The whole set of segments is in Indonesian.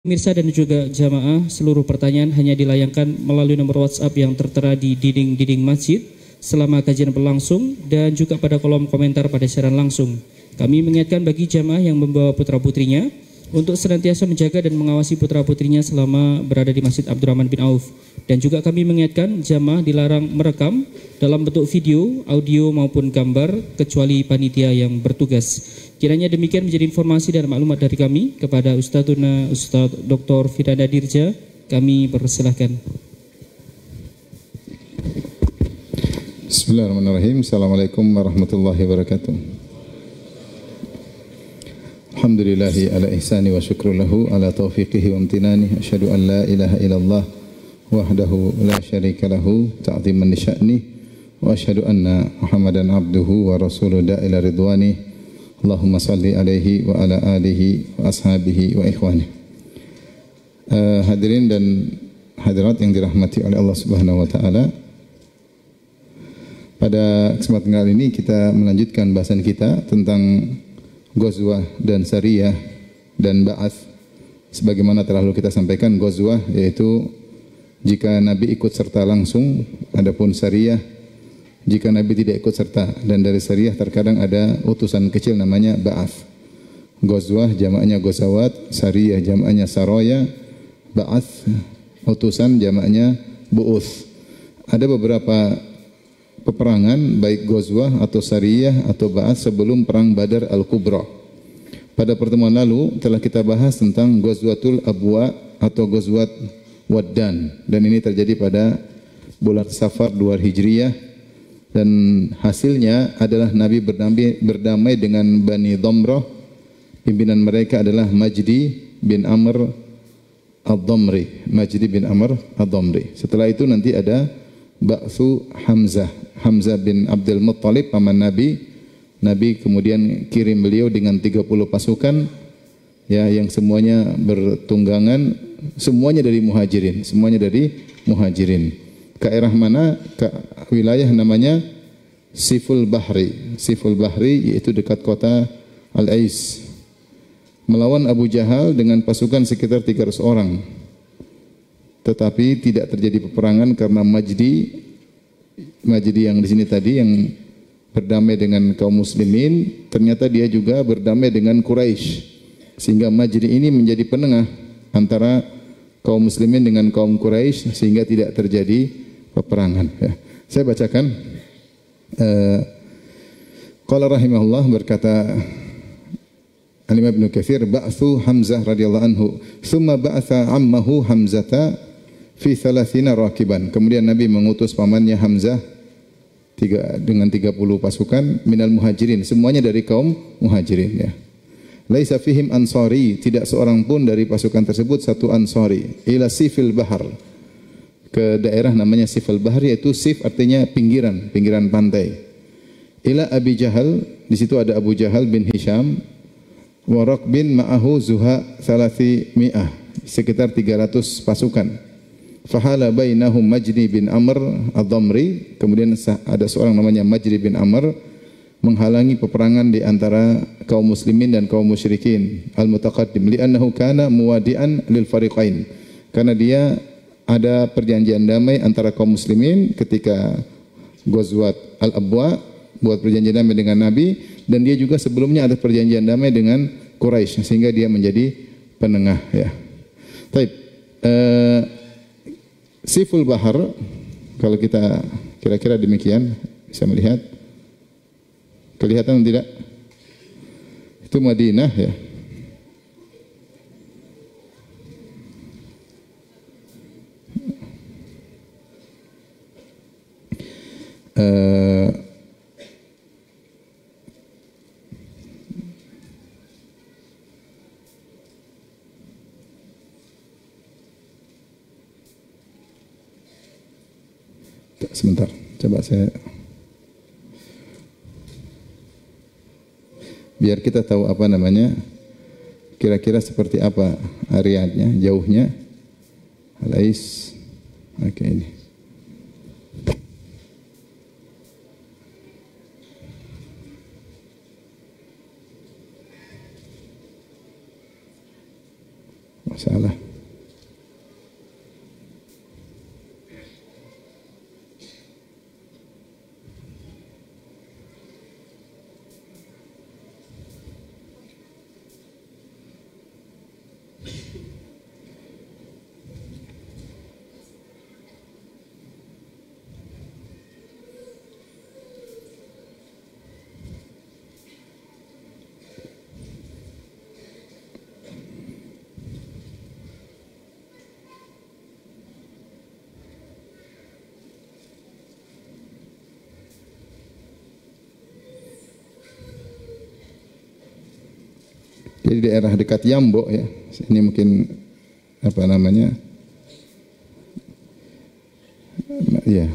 Pemirsa dan juga jamaah, seluruh pertanyaan hanya dilayangkan melalui nomor WhatsApp yang tertera di dinding-dinding masjid selama kajian berlangsung dan juga pada kolom komentar pada siaran langsung. Kami mengingatkan bagi jamaah yang membawa putra-putrinya untuk senantiasa menjaga dan mengawasi putra-putrinya selama berada di Masjid Abdurrahman bin Auf. Dan juga kami mengingatkan jamaah dilarang merekam dalam bentuk video, audio maupun gambar kecuali panitia yang bertugas. Kiranya demikian menjadi informasi dan maklumat dari kami kepada Ustadzuna Ustadz Dr. Firanda Dirja. Kami persilahkan. Bismillahirrahmanirrahim. Assalamualaikum warahmatullahi wabarakatuh. Alhamdulillahi ala ihsani wa syukru lahu ala taufiqihi wa amtinani. Asyhadu an la ilaha illallah wahdahu la syarika lahu ta'ziman li sya'ni wa asyhadu anna Muhammadan abduhu wa rasuluhu da'ila ridwani. Allahumma salli alaihi wa ala alihi wa ashabihi wa ikhwani. Hadirin dan hadirat yang dirahmati oleh Allah Subhanahu wa taala. Pada kesempatan kali ini kita melanjutkan bahasan kita tentang Ghazwah dan Sariyah dan Ba'ats. Sebagaimana telah lalu kita sampaikan, Ghazwah yaitu jika Nabi ikut serta langsung, adapun Sariyah jika Nabi tidak ikut serta, dan dari Sariyah terkadang ada utusan kecil namanya Ba'ats. Ghazwah jamaknya Ghazawat, Sariyah jamaknya Saraya, Ba'ats utusan jamaknya Bu'uts. Ada beberapa peperangan baik Ghazwah atau Sariyah atau Ba'ats sebelum perang Badar Al-Kubra. Pada pertemuan lalu telah kita bahas tentang Ghazwatul Abwa atau Ghazwat Waddan, dan ini terjadi pada bulan Safar 2 Hijriyah. Dan hasilnya adalah Nabi berdamai dengan Bani Dhamrah. Pimpinan mereka adalah Majdi bin Amr Ad-Dhamri. Majdi bin Amr Ad-Dhamri. Setelah itu nanti ada Ba'tsu Hamzah. Hamzah bin Abdul Muttalib paman Nabi. Nabi kemudian kirim beliau dengan 30 pasukan ya, yang semuanya bertunggangan, semuanya dari Muhajirin, Ke arah mana? Ke wilayah namanya Siful Bahri. Siful Bahri yaitu dekat kota Al-Ais. Melawan Abu Jahal dengan pasukan sekitar 300 orang. Tetapi tidak terjadi peperangan karena Majdi yang di sini tadi yang berdamai dengan kaum muslimin, ternyata dia juga berdamai dengan Quraisy. Sehingga Majdi ini menjadi penengah antara kaum muslimin dengan kaum Quraisy sehingga tidak terjadi peperangan ya. Saya bacakan qala rahimahullah, berkata Al-Imam Ibnu Katsir, ba'tsu Hamzah radhiyallahu anhu thumma ba'atha ammahu Hamzata fi 30 rakiban. Kemudian Nabi mengutus pamannya Hamzah dengan 30 pasukan minal muhajirin, semuanya dari kaum muhajirin ya. Laisa fihim ansari, tidak seorang pun dari pasukan tersebut satu ansari. Ila sifil bahar, ke daerah namanya Sifil Bahri, yaitu Sif artinya pinggiran pantai. Ila Abi Jahal, di situ ada Abu Jahal bin Hisham, Waraq bin ma'ahu Zuha 300, sekitar 300 pasukan. Fahala bainahum Majdi bin Amr Ad-Dhamri, kemudian ada seorang namanya Majdi bin Amr menghalangi peperangan di antara kaum muslimin dan kaum musyrikin. Al-mutaqaddim li'annahu kana muwadi'an lil fariqain, karena dia ada perjanjian damai antara kaum muslimin ketika Ghazwat Al-Abwa, buat perjanjian damai dengan Nabi, dan dia juga sebelumnya ada perjanjian damai dengan Quraisy sehingga dia menjadi penengah ya. Baik, Siful Bahar, kalau kita kira-kira demikian bisa melihat, kelihatan tidak? Itu Madinah ya. Sebentar, coba saya biar kita tahu apa namanya, kira-kira seperti apa areanya, jauhnya. Al-Ais. Oke, ini. Salah. Jadi daerah dekat Yambo ya. Ini mungkin apa namanya? Ya,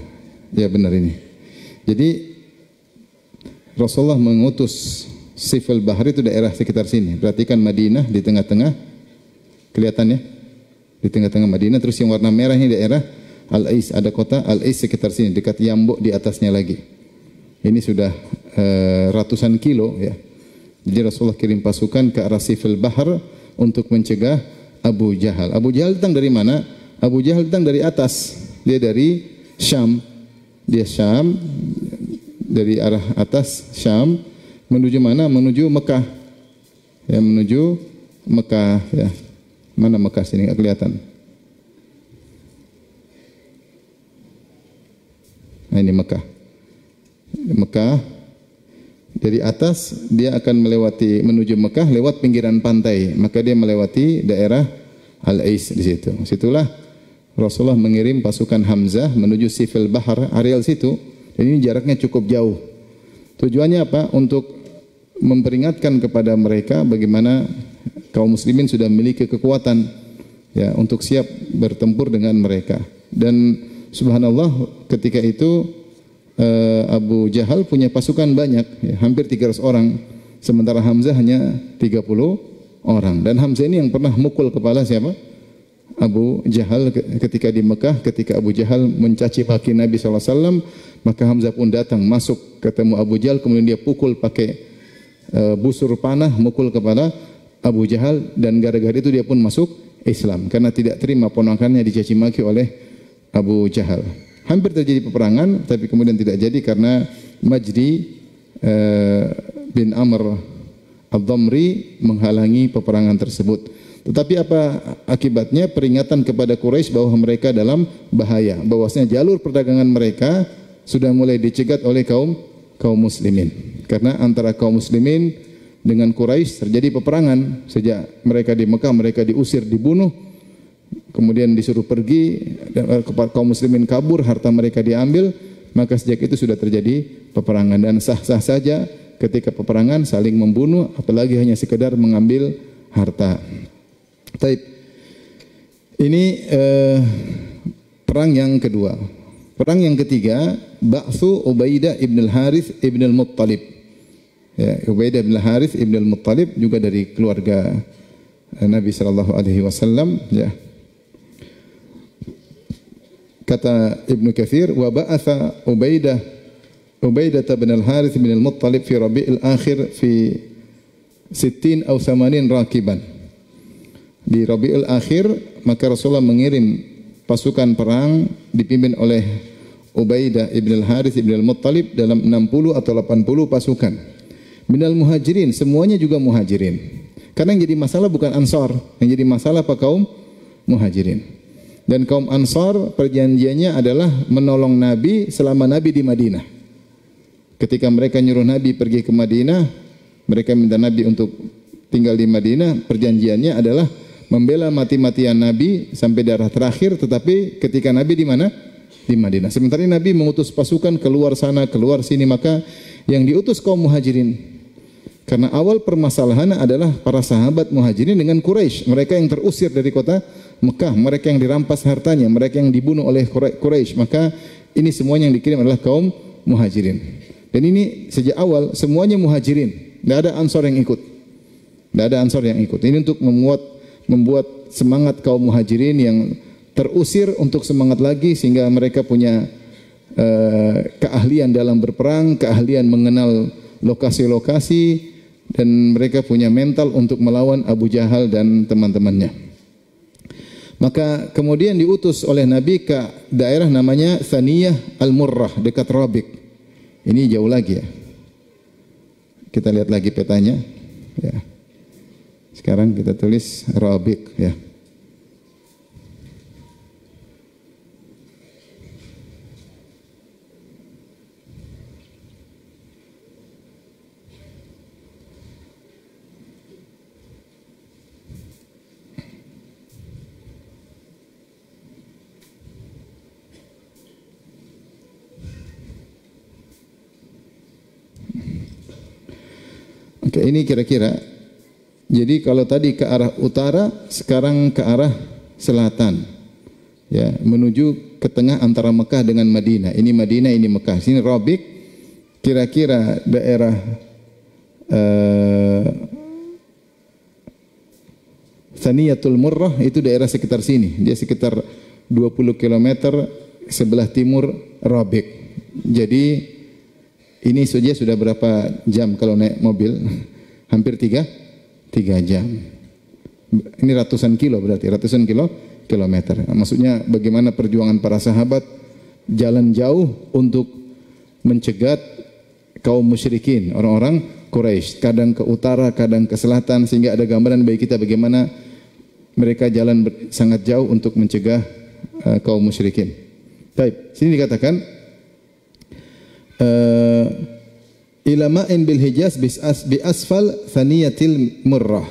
ya benar ini. Jadi Rasulullah mengutus Sifil Bahri itu daerah sekitar sini. Perhatikan Madinah di tengah-tengah, kelihatan ya? Di tengah-tengah Madinah. Terus yang warna merah ini daerah Al-Ais, ada kota Al-Ais sekitar sini, dekat Yambo di atasnya lagi. Ini sudah ratusan kilo ya. Jadi Rasulullah kirim pasukan ke arah Sifil Bahar untuk mencegah Abu Jahal. Abu Jahal datang dari mana? Abu Jahal datang dari atas. Dia dari Syam. Dia Syam, dari arah atas Syam menuju mana? Menuju Mekah. Ya, menuju Mekah ya. Mana Mekah sini enggak kelihatan. Nah, ini Mekah. Mekah dari atas dia akan melewati menuju Mekah lewat pinggiran pantai. Maka dia melewati daerah Al-Ais di situ. Situlah Rasulullah mengirim pasukan Hamzah menuju Sifil Bahar, areal situ. Dan ini jaraknya cukup jauh. Tujuannya apa? Untuk memperingatkan kepada mereka bagaimana kaum muslimin sudah memiliki kekuatan ya untuk siap bertempur dengan mereka. Dan subhanallah ketika itu Abu Jahal punya pasukan banyak, ya, hampir 300 orang. Sementara Hamzah hanya 30 orang. Dan Hamzah ini yang pernah mukul kepala siapa? Abu Jahal ketika di Mekah, ketika Abu Jahal mencaci maki Nabi SAW, maka Hamzah pun datang masuk ketemu Abu Jahal, kemudian dia pukul pakai busur panah, mukul kepada Abu Jahal, dan gara-gara itu dia pun masuk Islam karena tidak terima ponakannya dicaci maki oleh Abu Jahal. Hampir terjadi peperangan, tapi kemudian tidak jadi karena Majdi bin Amr Ad-Dhamri menghalangi peperangan tersebut. Tetapi apa akibatnya? Peringatan kepada Quraisy bahwa mereka dalam bahaya, bahwasanya jalur perdagangan mereka sudah mulai dicegat oleh kaum muslimin. Karena antara kaum muslimin dengan Quraisy terjadi peperangan. Sejak mereka di Mekah, mereka diusir, dibunuh, kemudian disuruh pergi, dan kaum muslimin kabur, harta mereka diambil. Maka sejak itu sudah terjadi peperangan, dan sah-sah saja ketika peperangan saling membunuh, apalagi hanya sekedar mengambil harta. Taib. Ini perang yang kedua. Perang yang ketiga, Ba'tsu Ubaidah ibn al-Harith ibn al-Muttalib. Ya, Ubaidah ibn al-Harith ibn al-Muttalib juga dari keluarga Nabi sallallahu alaihi wasallam, ya. Kata Ibnu Katsir, wa ba'atha Ubaidah bin al-Harith bin al-Muttalib fi Rabi'il Akhir fi 60 atau 80 rakiban. Di Rabi'il Akhir maka Rasulullah mengirim pasukan perang dipimpin oleh Ubaidah ibn al-Harith ibn al-Muttalib dalam 60 atau 80 pasukan. Minal muhajirin, semuanya juga muhajirin. Karena yang jadi masalah bukan Ansar, yang jadi masalah apa? Kaum muhajirin. Dan kaum Ansar perjanjiannya adalah menolong Nabi selama Nabi di Madinah. Ketika mereka nyuruh Nabi pergi ke Madinah, mereka minta Nabi untuk tinggal di Madinah. Perjanjiannya adalah membela mati-matian Nabi sampai darah terakhir. Tetapi ketika Nabi di mana? Di Madinah. Sementara Nabi mengutus pasukan keluar sana, keluar sini. Maka yang diutus kaum muhajirin. Karena awal permasalahannya adalah para sahabat muhajirin dengan Quraisy. Mereka yang terusir dari kota Mekah, mereka yang dirampas hartanya, mereka yang dibunuh oleh Quraisy. Maka ini semuanya yang dikirim adalah kaum muhajirin. Dan ini sejak awal semuanya muhajirin. Tidak ada Ansar yang ikut. Tidak ada Ansar yang ikut. Ini untuk membuat semangat kaum muhajirin yang terusir untuk semangat lagi, sehingga mereka punya keahlian dalam berperang, keahlian mengenal lokasi-lokasi, dan mereka punya mental untuk melawan Abu Jahal dan teman-temannya. Maka kemudian diutus oleh Nabi ke daerah namanya Thaniyah Al-Murrah dekat Rabiq. Ini jauh lagi ya. Kita lihat lagi petanya. Ya. Sekarang kita tulis Rabiq ya. Oke, ini kira-kira. Jadi kalau tadi ke arah utara, sekarang ke arah selatan. Ya, menuju ke tengah antara Mekah dengan Madinah. Ini Madinah, ini Mekah. Sini Rabiq, kira-kira daerah Thaniyatul Murrah itu daerah sekitar sini. Dia sekitar 20 km sebelah timur Rabiq. Jadi ini saja sudah berapa jam kalau naik mobil? Hampir 3 jam. Ini ratusan kilo berarti, ratusan kilometer. Maksudnya bagaimana perjuangan para sahabat jalan jauh untuk mencegat kaum musyrikin, orang-orang Quraisy, kadang ke utara, kadang ke selatan, sehingga ada gambaran bagi kita bagaimana mereka jalan sangat jauh untuk mencegah kaum musyrikin. Baik, sini dikatakan ilama'in bil Hijaz bi asfal Thaniyatil Murrah.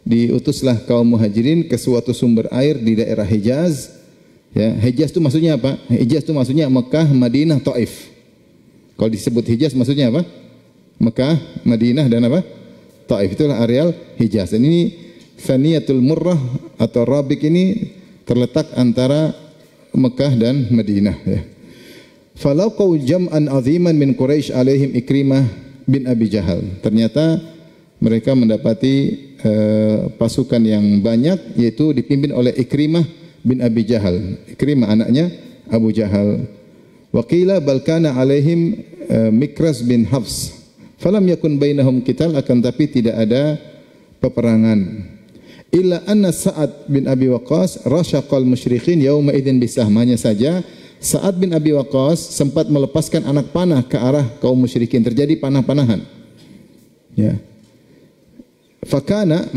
Diutuslah kaum muhajirin ke suatu sumber air di daerah Hijaz. Ya, Hijaz itu maksudnya apa? Hijaz itu maksudnya Mekah, Madinah, Taif. Kalau disebut Hijaz maksudnya apa? Mekah, Madinah dan apa? Taif. Itulah areal Hijaz. Dan ini Thaniyatul Murrah atau Rabiq ini terletak antara Mekah dan Madinah ya. Falaqau jam'an aziman min Quraisy alaihim Ikrimah bin Abi Jahal. Ternyata mereka mendapati pasukan yang banyak, yaitu dipimpin oleh Ikrimah bin Abi Jahal. Ikrimah anaknya Abu Jahal. Wa qila bal kana alaihim Mikraz bin Hafs. Falam yakun bainahum qital, akan tapi tidak ada peperangan. Illa anna Sa'ad bin Abi Waqqas rasyaqal musyrikin yauma idzin bisahmanya saja Sa'ad bin Abi Waqqas sempat melepaskan anak panah ke arah kaum musyrikin. Terjadi panah-panahan. Ya. Fakana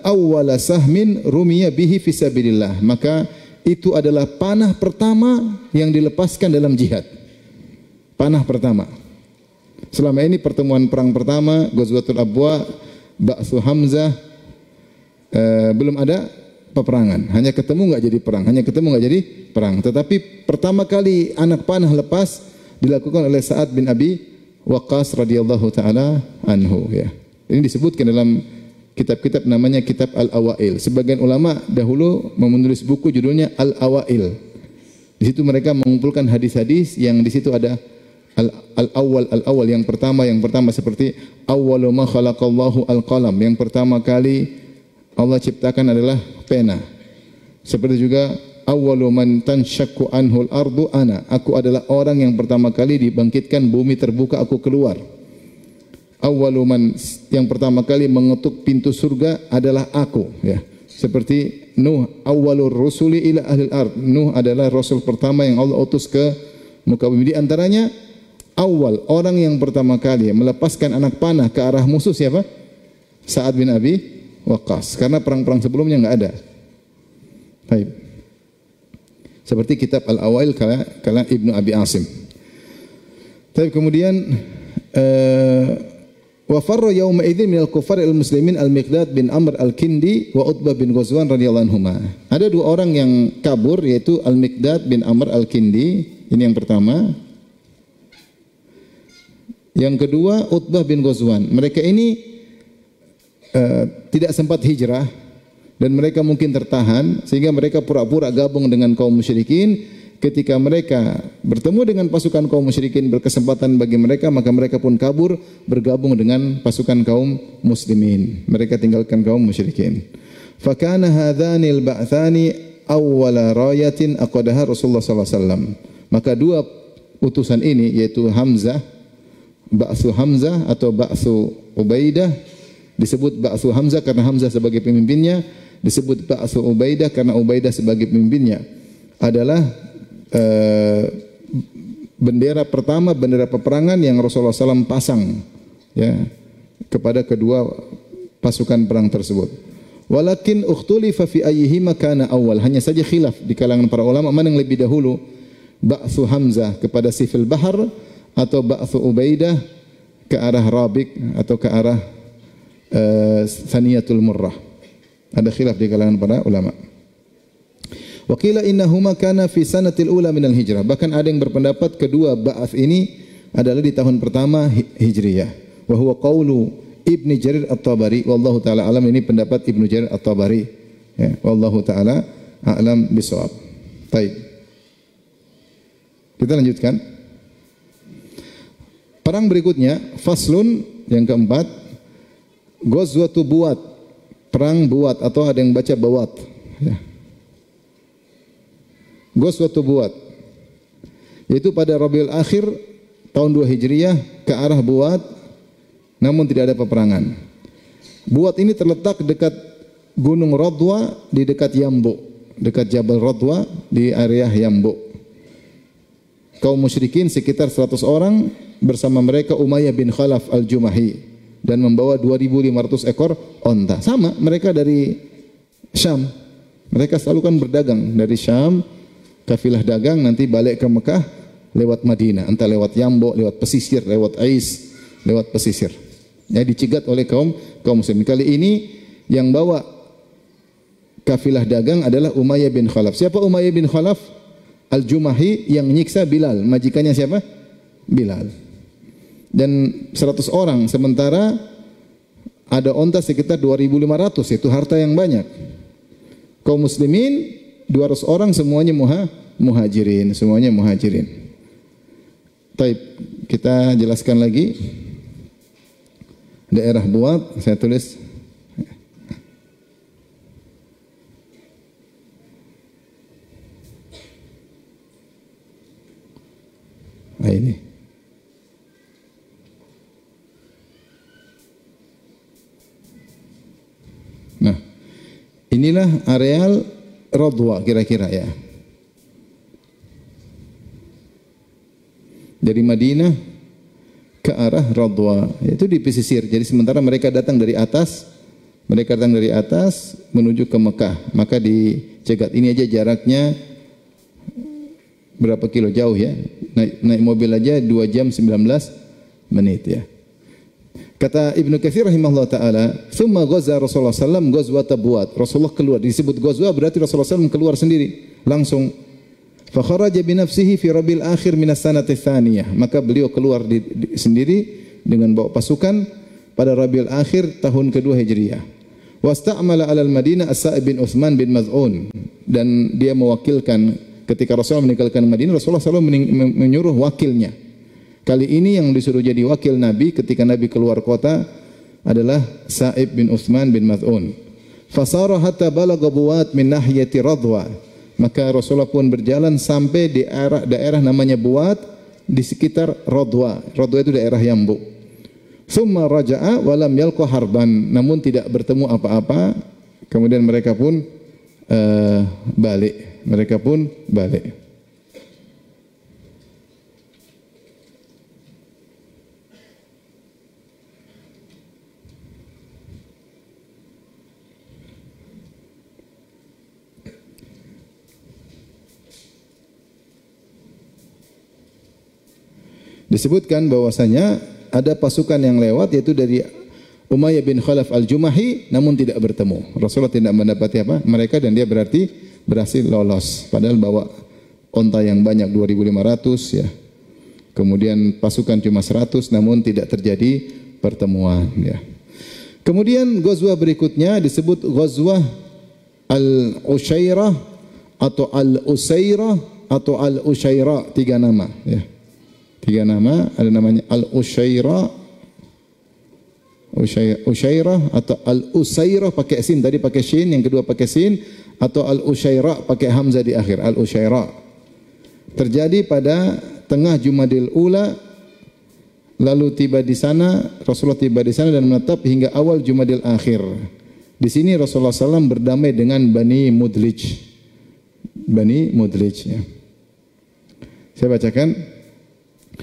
awwala sahmin rumiya bihi fisabilillah. Maka itu adalah panah pertama yang dilepaskan dalam jihad. Panah pertama. Selama ini pertemuan perang pertama, Ghazwatul Abwa, Ba'tsu Hamzah, belum ada peperangan. Hanya ketemu nggak jadi perang. Hanya ketemu nggak jadi perang. Tetapi pertama kali anak panah lepas dilakukan oleh Sa'ad bin Abi Waqqas radhiyallahu taala anhu ya. Ini disebutkan dalam kitab-kitab namanya kitab Al-Awail. Sebagian ulama dahulu menulis buku judulnya Al-Awail. Di situ mereka mengumpulkan hadis-hadis yang di situ ada al-awwal yang pertama seperti awwalu ma khalaqallahu al-qalam. Yang pertama kali Allah ciptakan adalah pena. Seperti juga awwalu man tanshaqqu anhul ardu ana. Aku adalah orang yang pertama kali dibangkitkan, bumi terbuka, aku keluar. Awwalu man, yang pertama kali mengetuk pintu surga adalah aku ya. Seperti Nuh, awwalur rusuli ila ahlil ard. Nuh adalah rasul pertama yang Allah utus ke muka bumi. Di antaranya awal orang yang pertama kali melepaskan anak panah ke arah musuh siapa? Sa'ad bin Abi Waqqas, karena perang-perang sebelumnya enggak ada. Baik. Seperti kitab Al-Awail kala Ibnu Abi Asim. Tapi kemudian wa farra yauma idzin minal kuffar al-muslimin al-Miqdad bin Amr al-Kindi wa Utbah bin Ghazwan radhiyallahu anhuma. Ada dua orang yang kabur, yaitu Al-Miqdad bin Amr al-Kindi. Ini yang pertama. Yang kedua Utbah bin Ghazwan. Mereka ini tidak sempat hijrah dan mereka mungkin tertahan sehingga mereka pura-pura gabung dengan kaum musyrikin. Ketika mereka bertemu dengan pasukan kaum musyrikin, berkesempatan bagi mereka, maka mereka pun kabur bergabung dengan pasukan kaum muslimin. Mereka tinggalkan kaum musyrikin. Fakana hadhanil ba'thani awwala rayatin aqadaha Rasulullah sallallahu alaihi wasallam. Maka dua utusan ini, yaitu Hamzah, Ba'tsu Hamzah atau Ba'tsu Ubaidah, disebut Ba'tsu Hamzah karena Hamzah sebagai pemimpinnya, Disebut Ba'su Ubaidah karena Ubaidah sebagai pemimpinnya adalah bendera pertama, bendera peperangan yang Rasulullah SAW pasang ya kepada kedua pasukan perang tersebut. Walakin ukhtulifa fi ayyihima kana awal. Hanya saja khilaf di kalangan para ulama mana yang lebih dahulu, Ba'su Hamzah kepada Sifil Bahar atau Ba'su Ubaidah ke arah Rabiq atau ke arah Thaniyatul Murrah. Ada khilaf di kalangan para ulama. Wa qila innahuma kana fi sanatil ula minal hijrah. Bahkan ada yang berpendapat kedua ba'ats ini adalah di tahun pertama Hijriyah. Wa huwa qaulu Ibnu Jarir At-Tabari wallahu taala alam. Ini pendapat Ibnu Jarir At-Tabari ya, wallahu taala a'lam bishawab. Baik. Kita lanjutkan. Perang berikutnya faslun yang keempat, Ghazwatu Buat, perang Buat atau ada yang baca Bawat ya. Ghazwatu Buat yaitu pada Rabiul Akhir tahun 2 Hijriyah ke arah Buat, namun tidak ada peperangan. Buat ini terletak dekat Gunung Radwa di dekat Yambu, dekat Jabal Radwa di area Yambu. Kaum musyrikin sekitar 100 orang bersama mereka Umayyah bin Khalaf Al-Jumahi dan membawa 2.500 ekor onta. Sama, mereka dari Syam. Mereka selalu kan berdagang dari Syam, kafilah dagang nanti balik ke Mekah lewat Madinah, entah lewat Yambo, lewat pesisir, lewat Ais, lewat pesisir. Ya, dicegat oleh kaum muslimin. Kali ini yang bawa kafilah dagang adalah Umayyah bin Khalaf. Siapa Umayyah bin Khalaf? Al-Jumahi yang nyiksa Bilal. Majikannya siapa? Bilal. Dan 100 orang, sementara ada onta sekitar 2.500, itu harta yang banyak. Kaum muslimin 200 orang semuanya muhajirin, semuanya muhajirin. Baik, kita jelaskan lagi. Daerah Buat, saya tulis. Nah, ini. Nah, inilah areal Radwa kira-kira ya. Dari Madinah ke arah Radwa, itu di pesisir. Jadi sementara mereka datang dari atas menuju ke Mekah, maka dicegat. Ini aja jaraknya berapa kilo jauh ya? Naik mobil aja 2 jam 19 menit ya. Kata Ibnu Katsir rahimahullah taala, "Tsumma ghaza Rasulullah sallam ghazwat Buat." Rasulullah keluar, disebut ghazwa berarti Rasulullah sallam keluar sendiri, langsung. Fa kharaja bi nafsihi fi Rabiul Akhir min as-sanati tsaniyah. Maka beliau keluar sendiri dengan bawa pasukan pada Rabiul Akhir tahun kedua Hijriah. Wasta'mala 'alal Madinah As-Sa'ib bin Utsman bin Maz'un, dan dia mewakilkan ketika Rasulullah meninggalkan Madinah, Rasulullah selalu menyuruh wakilnya. Kali ini yang disuruh jadi wakil Nabi ketika Nabi keluar kota adalah Sa'ib bin Utsman bin Maz'un. Fasara hatta balagha Buat min nahiyati Radwa. Maka Rasulullah pun berjalan sampai di daerah namanya Buat di sekitar Radwa. Radwa itu daerah Yambu. Tsumma raja'a wa lam yalqa harban. Namun tidak bertemu apa-apa. Kemudian mereka pun balik. Disebutkan bahwasanya ada pasukan yang lewat yaitu dari Umayyah bin Khalaf Al-Jumahi, namun tidak bertemu. Rasulullah tidak mendapati mereka, dan dia berarti berhasil lolos. Padahal bawa onta yang banyak 2.500 ya. Kemudian pasukan cuma 100, namun tidak terjadi pertemuan ya. Kemudian ghazwah berikutnya disebut ghazwah Al-Ushairah atau Al-Usairah atau Al-Ushairah, 3 nama ya. 3 nama, ada namanya Al-Ushairah, Ushairah atau Al-Usairah pakai sin, tadi pakai shin, yang kedua pakai sin, atau Al-Ushairah pakai hamzah di akhir, Al-Ushairah. Terjadi pada tengah Jumadil Ula, lalu tiba di sana, Rasulullah tiba di sana dan menetap hingga awal Jumadil Akhir. Di sini Rasulullah SAW berdamai dengan Bani Mudlij. Bani Mudlij, ya. Saya bacakan.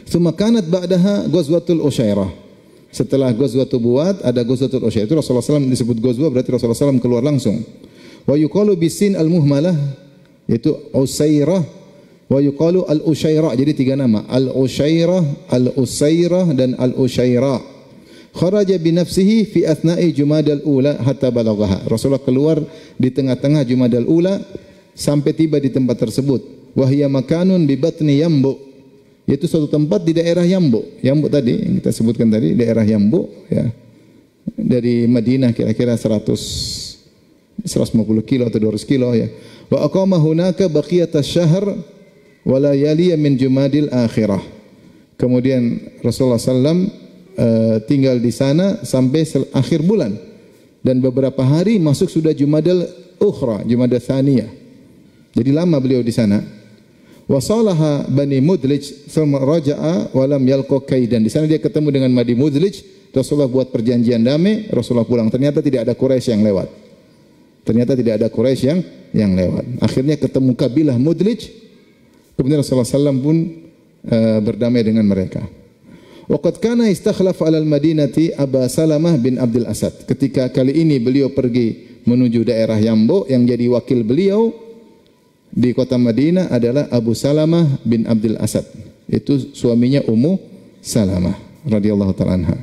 Tsumma kanat ba'daha Ghazwatul Usyairah. Setelah Ghazwatul Bu'ad ada Ghazwatul Usyairah. Itu Rasulullah SAW disebut Ghazwah, berarti Rasulullah SAW keluar langsung. Wa yuqalu bisin al-muhmalah, yaitu Usairah. Wa yuqalu al-Usyairah. Jadi 3 nama. Al-Usyairah, Al-Usairah dan Al-Usyairah. Kharaja bi nafsihi fi athna'i Jumadal Ula hatta balaghaha. Rasulullah keluar di tengah-tengah Jumadal Ula sampai tiba di tempat tersebut. Wa hiya makanun bi batni Yambu. Yaitu suatu tempat di daerah Yambu. Yambu tadi yang kita sebutkan tadi, daerah Yambu, ya. Dari Madinah kira-kira 150 kilo atau 200 kilo, ya. Wa aqama hunaka baqiyat asy-syahr wa layaliya min Jumadil akhirah. Kemudian Rasulullah sallallahu tinggal di sana sampai akhir bulan, dan beberapa hari masuk sudah Jumadal Ukhra, Jumadal Thaniyah. Jadi lama beliau di sana. Wasalaha Bani Mudlij thumma raja'a wa lam yalqa kaidan. Di sana dia ketemu dengan Bani Mudlij, Rasulullah buat perjanjian damai, Rasulullah pulang. Ternyata tidak ada Quraisy yang lewat. yang lewat. Akhirnya ketemu kabilah Mudlij. Kemudian Rasulullah SAW pun berdamai dengan mereka. Waqad kana istakhlaf 'ala al-Madinati Aba Salamah bin Abdul Asad. Ketika kali ini beliau pergi menuju daerah Yambo, yang jadi wakil beliau di kota Madinah adalah Abu Salamah bin Abdul Asad. Itu suaminya Ummu Salamah radhiyallahu ta'ala anha.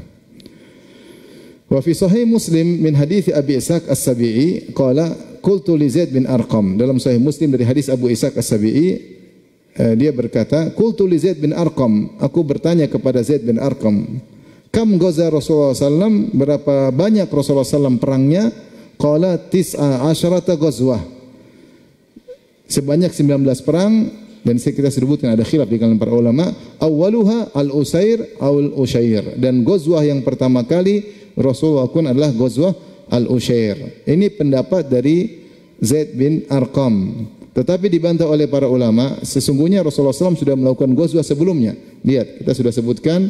Wa fi sahih Muslim min hadits Abi Ishaq As-Sabi'i qala qultu li Zaid bin Arqam. Dalam sahih Muslim dari hadis Abu Ishaq As-Sabi'i, dia berkata, qultu li Zaid bin Arqam, aku bertanya kepada Zaid bin Arqam, kam ghaza Rasulullah sallam, berapa banyak Rasulullah sallam perangnya? Qala tis'a asyarata ghazwah, sebanyak 19 perang. Dan kita sebutkan ada khilaf di kalangan para ulama, awwaluha al-Usair awal Usyair, dan ghazwah yang pertama kali Rasulullah lakukan adalah ghazwah al-Usyair. Ini pendapat dari Zaid bin Arqam, tetapi dibantah oleh para ulama. Sesungguhnya Rasulullah SAW sudah melakukan ghazwah sebelumnya. Lihat, kita sudah sebutkan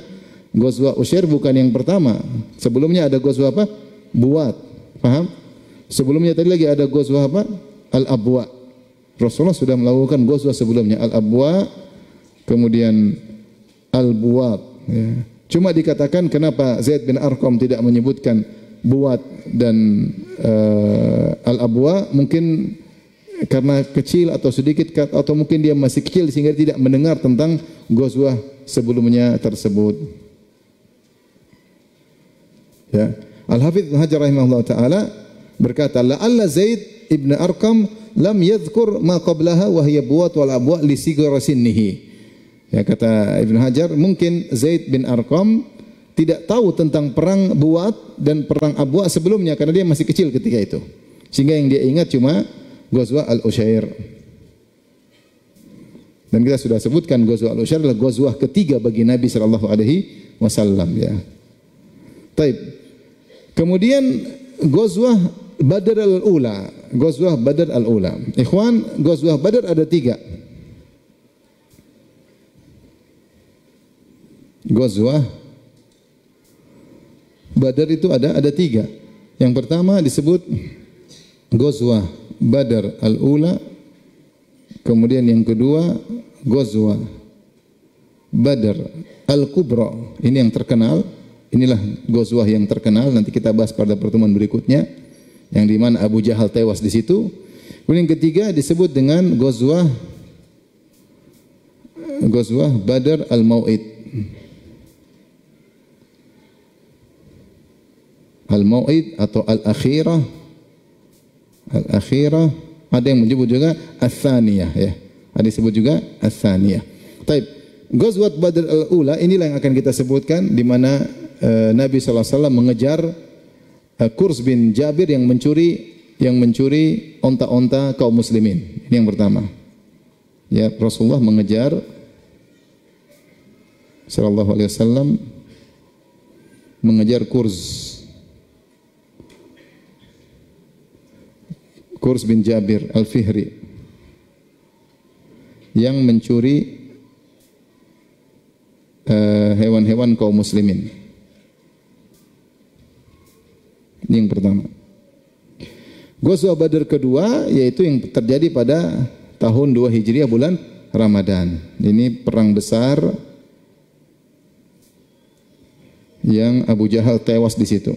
ghazwah Usyair bukan yang pertama. Sebelumnya ada ghazwah apa? Buat. Paham? Sebelumnya tadi lagi ada ghazwah apa? Al-Abwa. Rasulullah sudah melakukan ghazwah sebelumnya, Al-Abwa, kemudian Al-Buwat, ya. Cuma dikatakan kenapa Zaid bin Arqam tidak menyebutkan Buwat dan Al-Abwa, mungkin karena kecil atau sedikit, atau mungkin dia masih kecil sehingga tidak mendengar tentang ghazwah sebelumnya tersebut. Ya. Al-Hafidz Ibnu Hajar rahimahullah taala berkata, la'alla Zaid ibn Arqam lam yadhkur ma qablaha wa hiya buwat wal abwa li sighar sinnihi. Ya, kata Ibnu Hajar, mungkin Zaid bin Arqam tidak tahu tentang perang Buat dan perang Abwa sebelumnya karena dia masih kecil ketika itu. Sehingga yang dia ingat cuma ghazwah al-Usyair. Dan kita sudah sebutkan ghazwah al-Usyair adalah ghazwah ketiga bagi Nabi sallallahu alaihi wasallam, ya. Taib. Kemudian ghazwah Badr al-Ula, ghazwah Badr al-Ula. Ikhwan, ghazwah Badr ada 3. Ghazwah Badr itu ada 3. Yang pertama disebut ghazwah Badr al-Ula. Kemudian yang kedua ghazwah Badr al-Kubra. Ini yang terkenal. Inilah ghazwah yang terkenal. Nanti kita bahas pada pertemuan berikutnya, yang di mana Abu Jahal tewas di situ. Kemudian yang ketiga disebut dengan ghazwah Badr al-Mau'id. Al-Mau'id atau al-Akhirah. Al-Akhirah, ada yang menyebut juga Ats-Tsaniyah, ya. Ada disebut juga Ats-Tsaniyah. Baik, ghazwat Badr al-Ula inilah yang akan kita sebutkan, di mana Nabi sallallahu alaihi wasallam mengejar Qurs bin Jabir yang mencuri onta-onta kaum muslimin. Ini yang pertama. Ya, Rasulullah mengejar sallallahu alaihi wasallam mengejar Qurs bin Jabir Al-Fihri yang mencuri hewan-hewan kaum muslimin. Ini yang pertama. Ghazwah Badar kedua yaitu yang terjadi pada tahun 2 Hijriah bulan Ramadan. Ini perang besar yang Abu Jahal tewas di situ.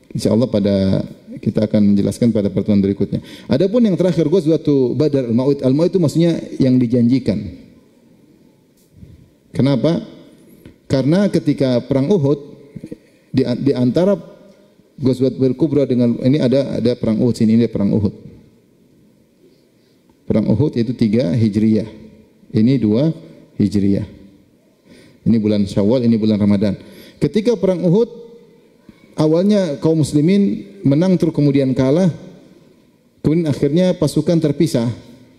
Insyaallah kita akan menjelaskan pada pertemuan berikutnya. Adapun yang terakhir Ghazwatu Badar al-Mau'id. Al-Mau'id itu maksudnya yang dijanjikan. Kenapa? Karena ketika perang Uhud di antara Ghazwat Kubra dengan ini ada perang Uhud sini, ini perang Uhud. Perang Uhud itu 3 Hijriah. Ini 2 Hijriah. Ini bulan Syawal, ini bulan Ramadan. Ketika perang Uhud awalnya kaum muslimin menang terus kemudian kalah. Kemudian akhirnya pasukan terpisah.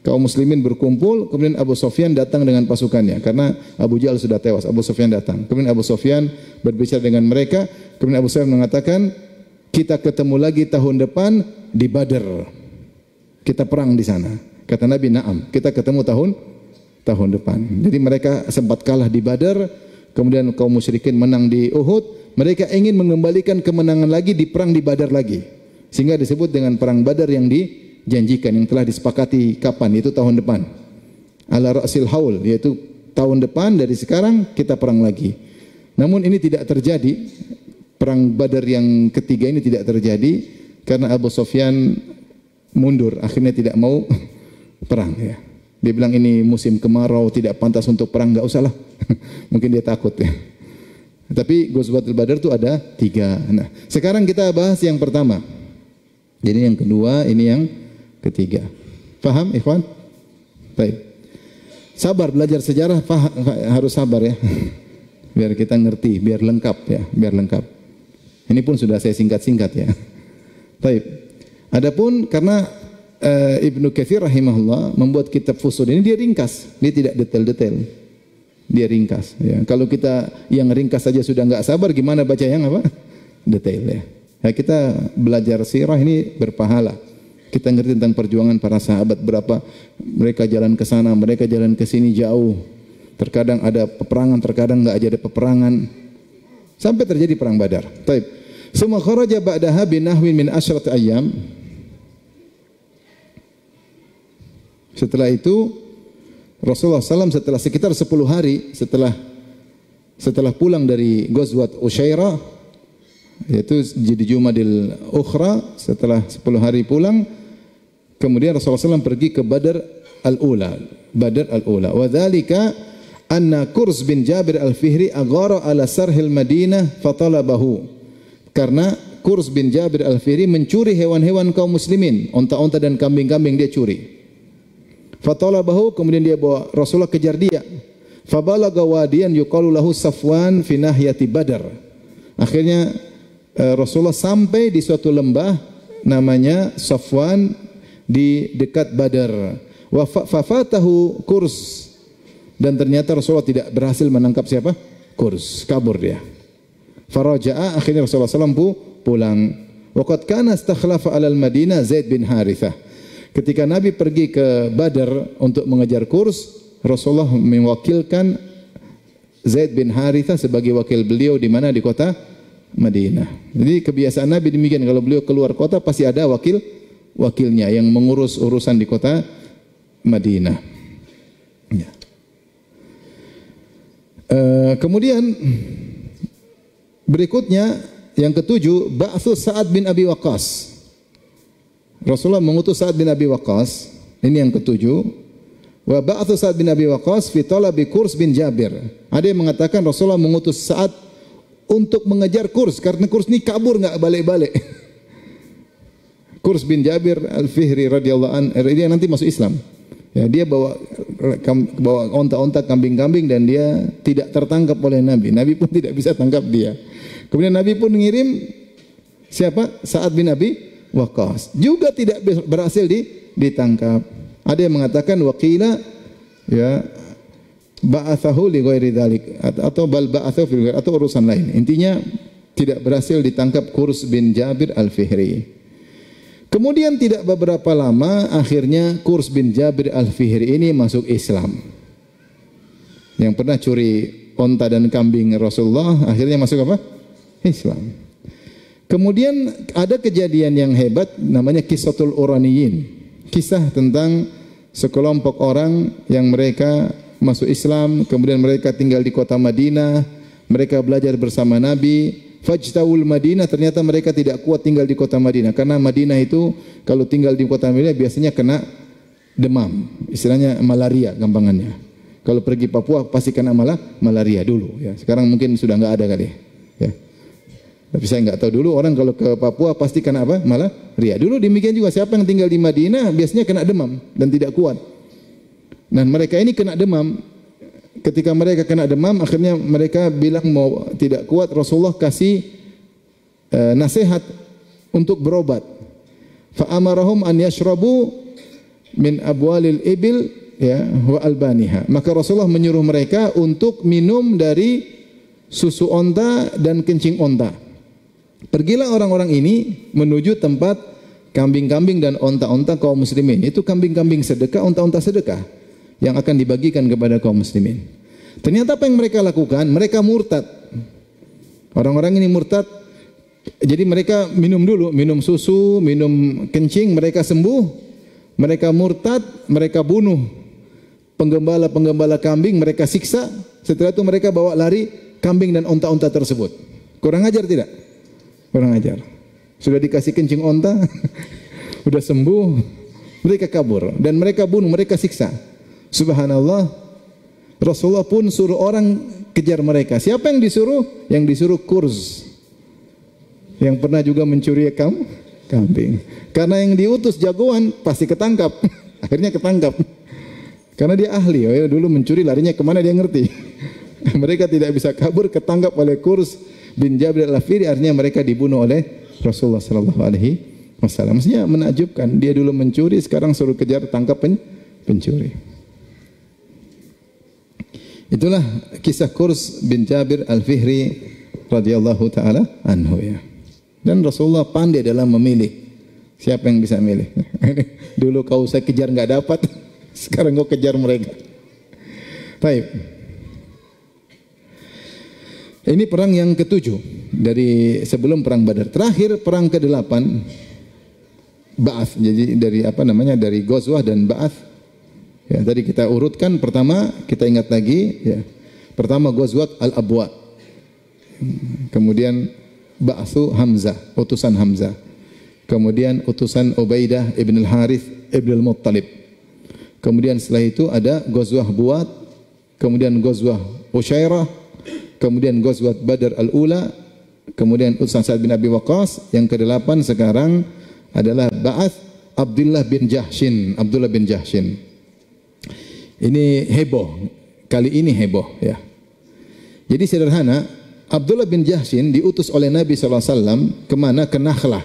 Kaum muslimin berkumpul, kemudian Abu Sufyan datang dengan pasukannya karena Abu Jahal sudah tewas. Abu Sufyan datang. Kemudian Abu Sufyan berbicara dengan mereka, kemudian Abu Sufyan mengatakan, "Kita ketemu lagi tahun depan di Badar. Kita perang di sana." Kata Nabi, "Na'am, kita ketemu tahun depan." Jadi mereka sempat kalah di Badar, kemudian kaum musyrikin menang di Uhud. Mereka ingin mengembalikan kemenangan lagi di perang di Badar lagi. Sehingga disebut dengan perang Badar yang dijanjikan, yang telah disepakati kapan? Itu tahun depan. Ala ra'sil haul, yaitu tahun depan dari sekarang kita perang lagi. Namun ini tidak terjadi. Perang Badar yang ketiga ini tidak terjadi karena Abu Sufyan mundur, akhirnya tidak mau perang ya. Dia bilang ini musim kemarau, tidak pantas untuk perang, enggak usahlah. Mungkin dia takut ya. Tapi Ghazwatul Badar itu ada 3. Nah, sekarang kita bahas yang pertama. Jadi yang kedua, ini yang ketiga. Faham, ikhwan? Baik. Sabar belajar sejarah, harus sabar ya. Biar kita ngerti, biar lengkap ya, biar lengkap. Ini pun sudah saya singkat-singkat ya. Baik. Adapun karena Ibnu Katsir rahimahullah membuat kitab Fusul ini dia ringkas, dia tidak detail-detail. Dia ringkas ya. Kalau kita yang ringkas saja sudah enggak sabar, gimana baca yang apa? Detail ya. Ya kita belajar sirah ini berpahala. Kita ngerti tentang perjuangan para sahabat, berapa mereka jalan ke sana, mereka jalan ke sini jauh. Terkadang ada peperangan, terkadang enggak ada peperangan. Sampai terjadi perang Badar. Baik. Summa kharaja ba'daha binahwin min asyrat ayyam. Setelah itu Rasulullah SAW setelah sekitar 10 hari setelah pulang dari Ghazwat Usyairah, yaitu di Jumadil Ukhra, setelah 10 hari pulang, kemudian Rasulullah SAW pergi ke Badar al-Ula. Badar al-Ula. Wa dzalika anna Kurs bin Jabir al-Fihri aghara ala sarhil Madinah fatalabahu. Karena Kurs bin Jabir al-Fihri mencuri hewan-hewan kaum muslimin, onta-onta dan kambing-kambing dia curi. Fatalabahu, kemudian dia bawa Rasulullah kejar dia. Fabalagha wadiyan yuqalu lahu Safwan fi nahyati Badar. Akhirnya Rasulullah sampai di suatu lembah namanya Safwan di dekat Badar. Wa fafatahu Kurs, dan ternyata Rasulullah tidak berhasil menangkap siapa? Kurs, kabur dia. Faraja'a, akhirnya Rasulullah SAW pulang. Wa qad kana istakhlafa 'ala al-Madinah Zaid bin Harithah. Ketika Nabi pergi ke Badar untuk mengejar Kurs, Rasulullah mewakilkan Zaid bin Harithah sebagai wakil beliau di mana? Di kota Madinah. Jadi kebiasaan Nabi demikian, kalau beliau keluar kota pasti ada wakilnya yang mengurus urusan di kota Madinah. Ya. Kemudian berikutnya yang ketujuh, ba'tsu Sa'ad bin Abi Waqqas. Rasulullah mengutus Sa'ad bin Abi Waqqas, ini yang ketujuh. Wa ba'athu Sa'ad bin Abi Waqqas fi talabi Kurs bin Jabir. Ada yang mengatakan Rasulullah mengutus Sa'ad untuk mengejar Kurs karena Kurs ini kabur enggak balik-balik. Kurs bin Jabir al-Fihri radhiyallahu anhu, dia nanti masuk Islam. Ya, dia bawa onta-onta, kambing-kambing, dan dia tidak tertangkap oleh Nabi. Nabi pun tidak bisa tangkap dia. Kemudian Nabi pun mengirim siapa? Sa'ad bin Abi Waqqas, juga tidak berhasil ditangkap. Ada yang mengatakan waqila ya ba'athahu li ghairi dzalik, atau bal ba'athahu fil ghairi, atau urusan lain. Intinya tidak berhasil ditangkap Kurs bin Jabir al-Fihri. Kemudian tidak beberapa lama akhirnya Kurs bin Jabir al-Fihri ini masuk Islam. Yang pernah curi onta dan kambing Rasulullah akhirnya masuk apa? Islam. Kemudian ada kejadian yang hebat namanya Qissatul Uraniyin. Kisah tentang sekelompok orang yang mereka masuk Islam, kemudian mereka tinggal di kota Madinah, mereka belajar bersama Nabi. Fajtawul Madinah, ternyata mereka tidak kuat tinggal di kota Madinah karena Madinah itu kalau tinggal di kota Madinah biasanya kena demam, istilahnya malaria gampangannya. Kalau pergi Papua pasti kena malaria dulu ya. Sekarang mungkin sudah enggak ada kali ya. Tapi saya enggak tahu dulu orang kalau ke Papua pasti kena apa? Malaria. Dulu demikian juga siapa yang tinggal di Madinah biasanya kena demam dan tidak kuat. Dan mereka ini kena demam. Ketika mereka kena demam, akhirnya mereka bilang mau tidak kuat, Rasulullah kasih nasihat untuk berobat. Fa amarahum an yashrabu min abwalil ibil ya wa albaniha. Maka Rasulullah menyuruh mereka untuk minum dari susu onta dan kencing onta. Pergilah orang-orang ini menuju tempat kambing-kambing dan onta-onta kaum muslimin. Itu kambing-kambing sedekah, onta-onta sedekah yang akan dibagikan kepada kaum muslimin. Ternyata apa yang mereka lakukan? Mereka murtad. Orang-orang ini murtad. Jadi mereka minum dulu, minum susu, minum kencing, mereka sembuh. Mereka murtad, mereka bunuh penggembala-penggembala kambing, mereka siksa. Setelah itu mereka bawa lari kambing dan onta-onta tersebut. Kurang ajar tidak? Kurang ajar. Sudah dikasih kencing onta, sudah sembuh, mereka kabur dan mereka bunuh, mereka siksa. Subhanallah, Rasulullah pun suruh orang kejar mereka. Siapa yang disuruh? Yang disuruh Kurz, yang pernah juga mencuri kambing. Karena yang diutus jagoan pasti ketangkap. Akhirnya ketangkap. Karena dia ahli. Oh ya, dulu mencuri larinya kemana dia ngerti. Mereka tidak bisa kabur, ketangkap oleh Kurz bin Jabir al-Fihri. Artinya mereka dibunuh oleh Rasulullah sallallahu alaihi wasallam. Maksudnya menakjubkan. Dia dulu mencuri, sekarang suruh kejar tangkap pencuri. Itulah kisah Kurz bin Jabir al-Fihri radhiyallahu taala anhu ya. Dan Rasulullah pandai dalam memilih siapa yang bisa milih. Dulu kau saya kejar enggak dapat, sekarang kau kejar mereka. Baik. Ini perang yang ke-7 dari sebelum perang Badar. Terakhir perang ke-8 Ba'ath. Jadi dari apa namanya? Dari Ghazwah dan Ba'ath. Ya, tadi kita urutkan, pertama kita ingat lagi ya. Pertama Ghazwat Al-Abwa. Kemudian Ba'athu Hamzah, utusan Hamzah. Kemudian utusan Ubaidah ibn al-Harith ibn al-Muttalib. Kemudian setelah itu ada Ghazwah Buat, kemudian Ghazwah Usyairah, kemudian Ghazwat Badar al-Ula, kemudian utusan Sa'ad bin Abi Waqqas. Yang ke-8 sekarang adalah Ba'ath Abdullah bin Jahshin. Abdullah bin Jahshin. Ini heboh, kali ini heboh ya. Jadi sederhana, Abdullah bin Jahshin diutus oleh Nabi SAW kemana? Ke Nakhlah.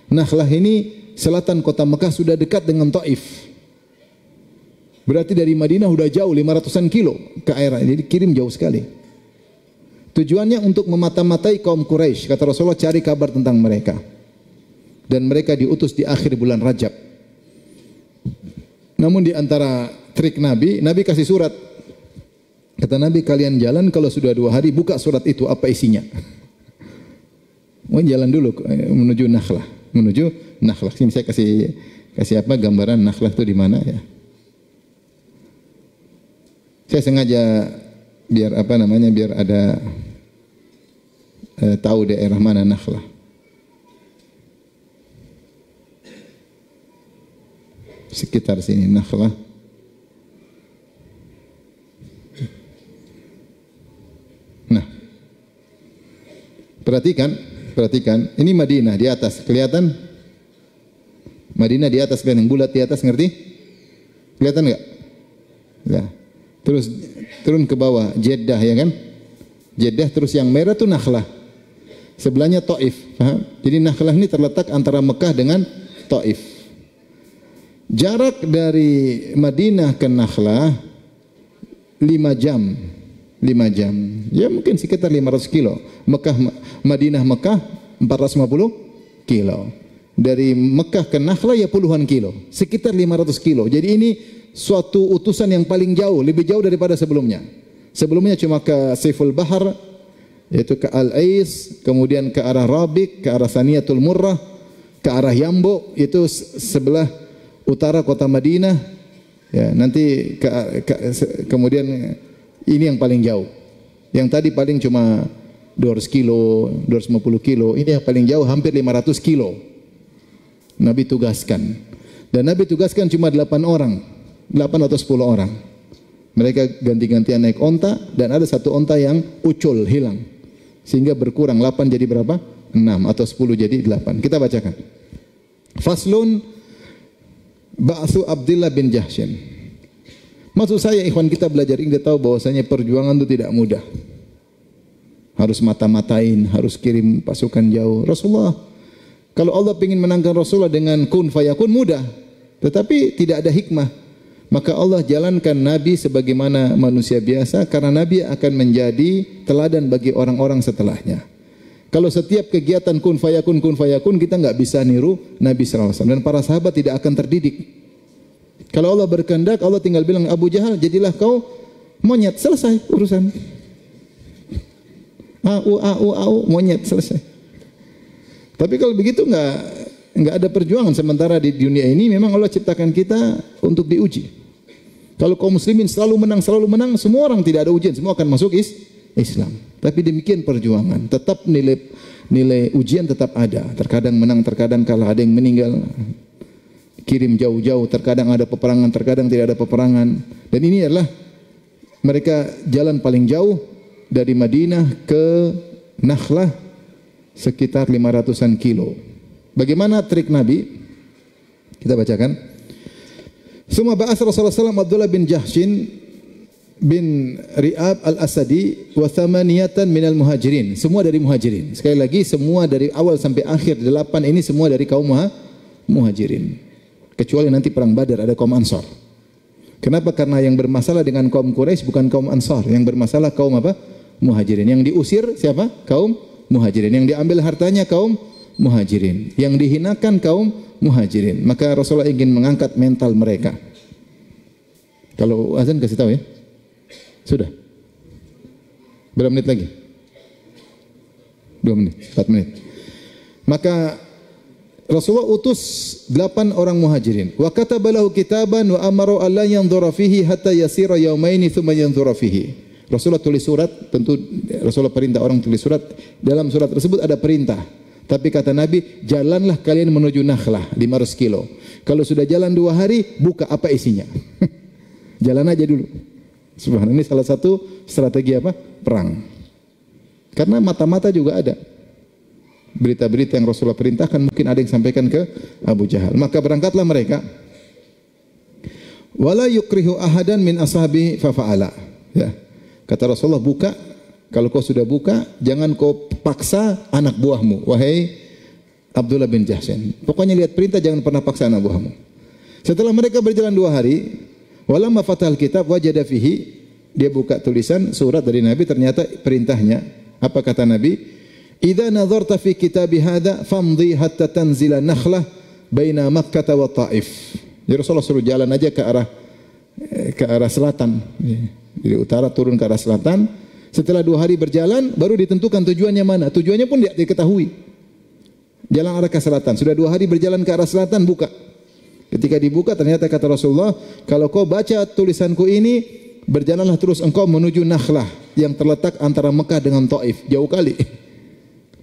Nakhlah ini selatan kota Mekah, sudah dekat dengan Taif. Berarti dari Madinah sudah jauh, 500-an kilo ke arah ini, dikirim jauh sekali. Tujuannya untuk memata-matai kaum Quraisy. Kata Rasulullah, cari kabar tentang mereka. Dan mereka diutus di akhir bulan Rajab. Namun di antara trik Nabi, Nabi kasih surat. Kata Nabi, kalian jalan kalau sudah 2 hari, buka surat itu, apa isinya. Mau jalan dulu menuju Nakhlah. Menuju Nakhlah. Ini saya kasih apa gambaran Nakhlah itu di mana ya. Saya sengaja biar apa namanya, biar ada tahu daerah mana Nakhlah. Sekitar sini Nakhlah. Nah, perhatikan, ini Madinah di atas, kelihatan? Madinah di atas, kelihatan yang bulat di atas, ngerti? Kelihatan enggak? Ya. Terus turun ke bawah, Jeddah ya kan? Jeddah, terus yang merah itu Nakhlah. Sebelahnya Taif, paham? Jadi Nakhlah ini terletak antara Mekah dengan Taif. Jarak dari Madinah ke Nakhlah 5 jam. 5 jam. Ya mungkin sekitar 500 kilo. Madinah Mekah 450 kilo. Dari Mekah ke Nakhlah ya puluhan kilo. Sekitar 500 kilo. Jadi ini suatu utusan yang paling jauh, lebih jauh daripada sebelumnya. Sebelumnya cuma ke Saiful Bahar, yaitu ke Al-Ais, kemudian ke arah Rabiq, ke arah Saniyatul Murrah, ke arah Yambo, itu sebelah utara kota Madinah. Ya, nanti kemudian ini yang paling jauh. Yang tadi paling cuma 200 kilo, 250 kilo. Ini yang paling jauh hampir 500 kilo. Nabi tugaskan. Dan Nabi tugaskan cuma 8 orang. 8 atau 10 orang. Mereka ganti-gantian naik onta dan ada satu onta yang ucul, hilang. Sehingga berkurang 8 jadi berapa? 6 atau 10 jadi 8. Kita bacakan. Faslun Ba'su Abdullah bin Jahshin. Maksud saya ikhwan, kita belajar ini tahu bahwasanya perjuangan itu tidak mudah. Harus mata-matain, harus kirim pasukan jauh. Rasulullah, kalau Allah ingin menangkan Rasulullah dengan kun fayakun mudah, tetapi tidak ada hikmah. Maka Allah jalankan Nabi sebagaimana manusia biasa karena Nabi akan menjadi teladan bagi orang-orang setelahnya. Kalau setiap kegiatan kun fayakun kita nggak bisa niru Nabi SAW dan para sahabat tidak akan terdidik. Kalau Allah berkehendak, Allah tinggal bilang Abu Jahal, jadilah kau monyet, selesai urusan. Au monyet, selesai. Tapi kalau begitu nggak ada perjuangan. Sementara di dunia ini memang Allah ciptakan kita untuk diuji. Kalau kaum muslimin selalu menang, semua orang tidak ada ujian, semua akan masuk Islam. Tapi demikian perjuangan, tetap nilai ujian tetap ada. Terkadang menang, terkadang kalah, ada yang meninggal. Kirim jauh-jauh, terkadang ada peperangan, terkadang tidak ada peperangan. Dan ini adalah mereka jalan paling jauh dari Madinah ke Nakhlah sekitar 500-an kilo. Bagaimana trik Nabi? Kita bacakan. Summa ba'as Rasulullah SAW Abdullah bin Jahshin bin Ri'ab al-Asadi wa thamaniyatan minal muhajirin. Semua dari muhajirin. Sekali lagi, semua dari awal sampai akhir 8 ini semua dari kaum muhajirin. Kecuali nanti perang Badar ada kaum Ansar. Kenapa? Karena yang bermasalah dengan kaum Quraisy bukan kaum Ansar. Yang bermasalah kaum apa? Muhajirin. Yang diusir siapa? Kaum muhajirin. Yang diambil hartanya kaum muhajirin. Yang dihinakan kaum muhajirin. Maka Rasulullah ingin mengangkat mental mereka. Kalau azan kasih tahu ya. Sudah. Berapa menit lagi? 2 menit, 4 menit. Maka Rasulullah utus 8 orang muhajirin. Wa kataba lahu kitaban wa amara alla yanzura fihi hatta yasira yaumaini thumma yanzura fihi. Rasulullah tulis surat, tentu Rasulullah perintah orang tulis surat. Dalam surat tersebut ada perintah. Tapi kata Nabi, jalanlah kalian menuju Nakhlah 500 kilo. Kalau sudah jalan 2 hari, buka apa isinya. Jalan aja dulu. Subhanallah, ini salah satu strategi apa? Perang. Karena mata-mata juga ada. Berita-berita yang Rasulullah perintahkan mungkin ada yang sampaikan ke Abu Jahal. Maka berangkatlah mereka. Wala yukrihu ahadan min ashabi fafa'ala. Ya. Kata Rasulullah, buka. Kalau kau sudah buka, jangan kau paksa anak buahmu. Wahai Abdullah bin Jahshin. Pokoknya lihat perintah, jangan pernah paksa anak buahmu. Setelah mereka berjalan 2 hari, walamma fatahal kitab wajada fihi, dia buka tulisan surat dari Nabi, ternyata perintahnya. Apa kata Nabi? Idza nadharta fi kitabi hadza famdhi hatta tanzila Nakhlah baina Makkah wa Taif. Jadi Rasulullah suruh jalan aja ke arah selatan. Dari utara turun ke arah selatan. Setelah 2 hari berjalan baru ditentukan tujuannya mana. Tujuannya pun tidak diketahui. Jalan arah ke selatan. Sudah 2 hari berjalan ke arah selatan, buka. Ketika dibuka ternyata kata Rasulullah, kalau kau baca tulisanku ini, berjalanlah terus engkau menuju Nakhlah yang terletak antara Mekah dengan Taif. Jauh kali.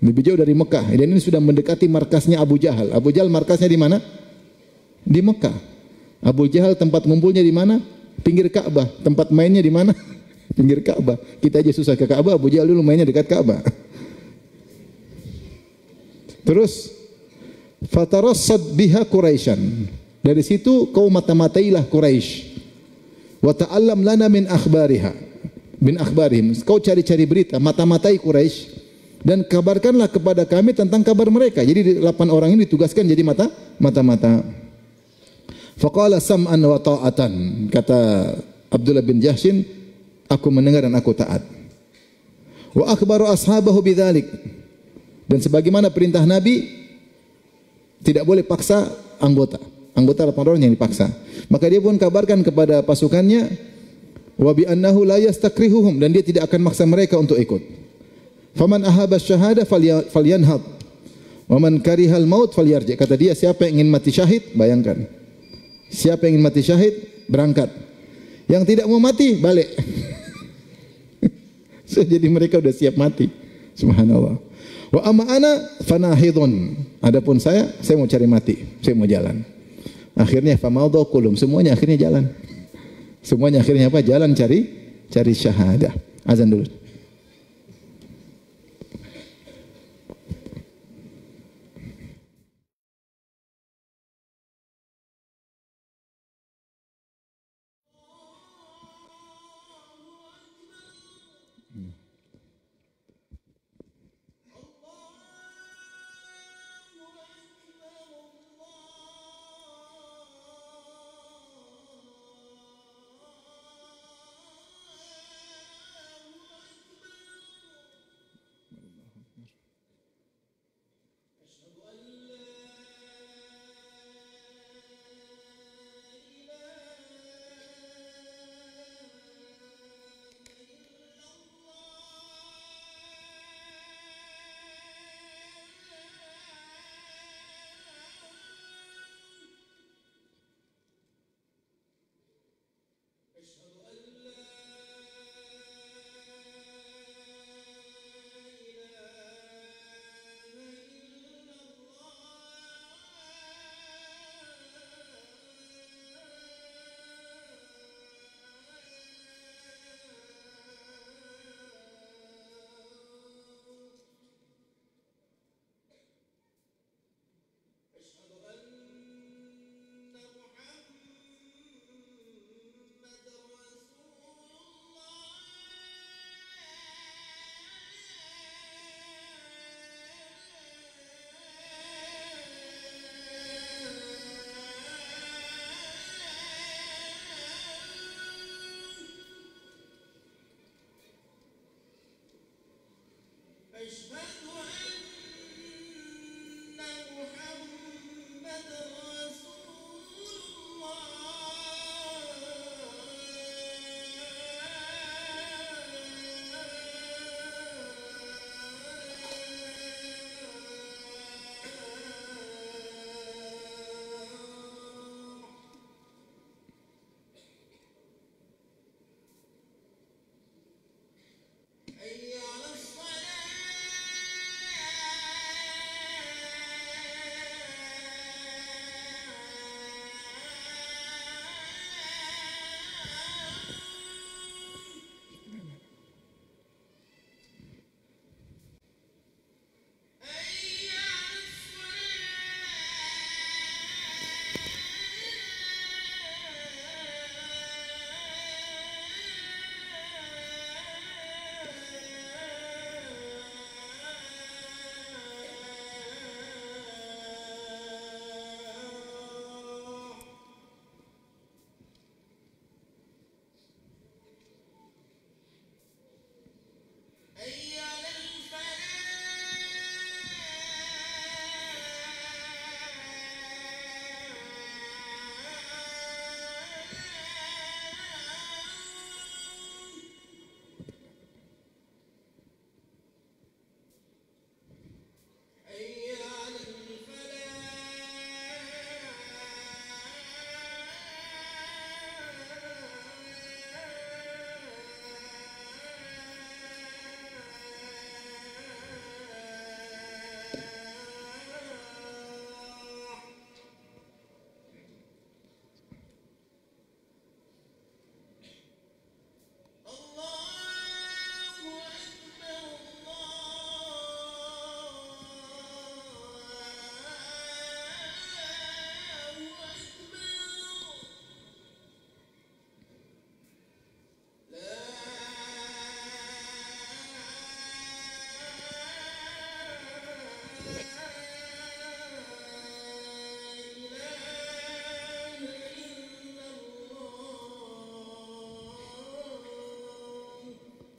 Lebih jauh dari Mekah. Dan ini sudah mendekati markasnya Abu Jahal. Abu Jahal markasnya di mana? Di Mekah. Abu Jahal tempat ngumpulnya di mana? Pinggir Ka'bah. Tempat mainnya di mana? Pinggir Ka'bah. Kita aja susah ke Ka'bah, Abu Jahal dulu mainnya dekat Ka'bah. Terus fatarassad biha Quraisyan. Dari situ kau mata-matailah Quraisy. Wa ta'allam lana min akhbarihim. Kau cari-cari berita, mata-matai Quraisy dan kabarkanlah kepada kami tentang kabar mereka. Jadi 8 orang ini ditugaskan jadi mata-mata. Faqala sam'an wa ta'atan. Kata Abdullah bin Jahshin, aku mendengar dan aku taat. Wa akhbaru ashabahu bidzalik. Dan sebagaimana perintah Nabi, tidak boleh paksa anggota 8 orang yang dipaksa. Maka dia pun kabarkan kepada pasukannya, wa bi annahu la yastakrihuhum, dan dia tidak akan maksa mereka untuk ikut. Faman ahaba syahada falyanhad. Wa man karihal maut falyarji. Kata dia, siapa yang ingin mati syahid, bayangkan. Siapa yang ingin mati syahid, berangkat. Yang tidak mau mati, balik. So, jadi mereka sudah siap mati. Subhanallah. Wa amma ana fanahidun. Adapun saya mau cari mati, saya mau jalan. Akhirnya famadha qulum, semuanya akhirnya jalan. Semuanya akhirnya apa? Jalan cari syahadah. Azan dulu.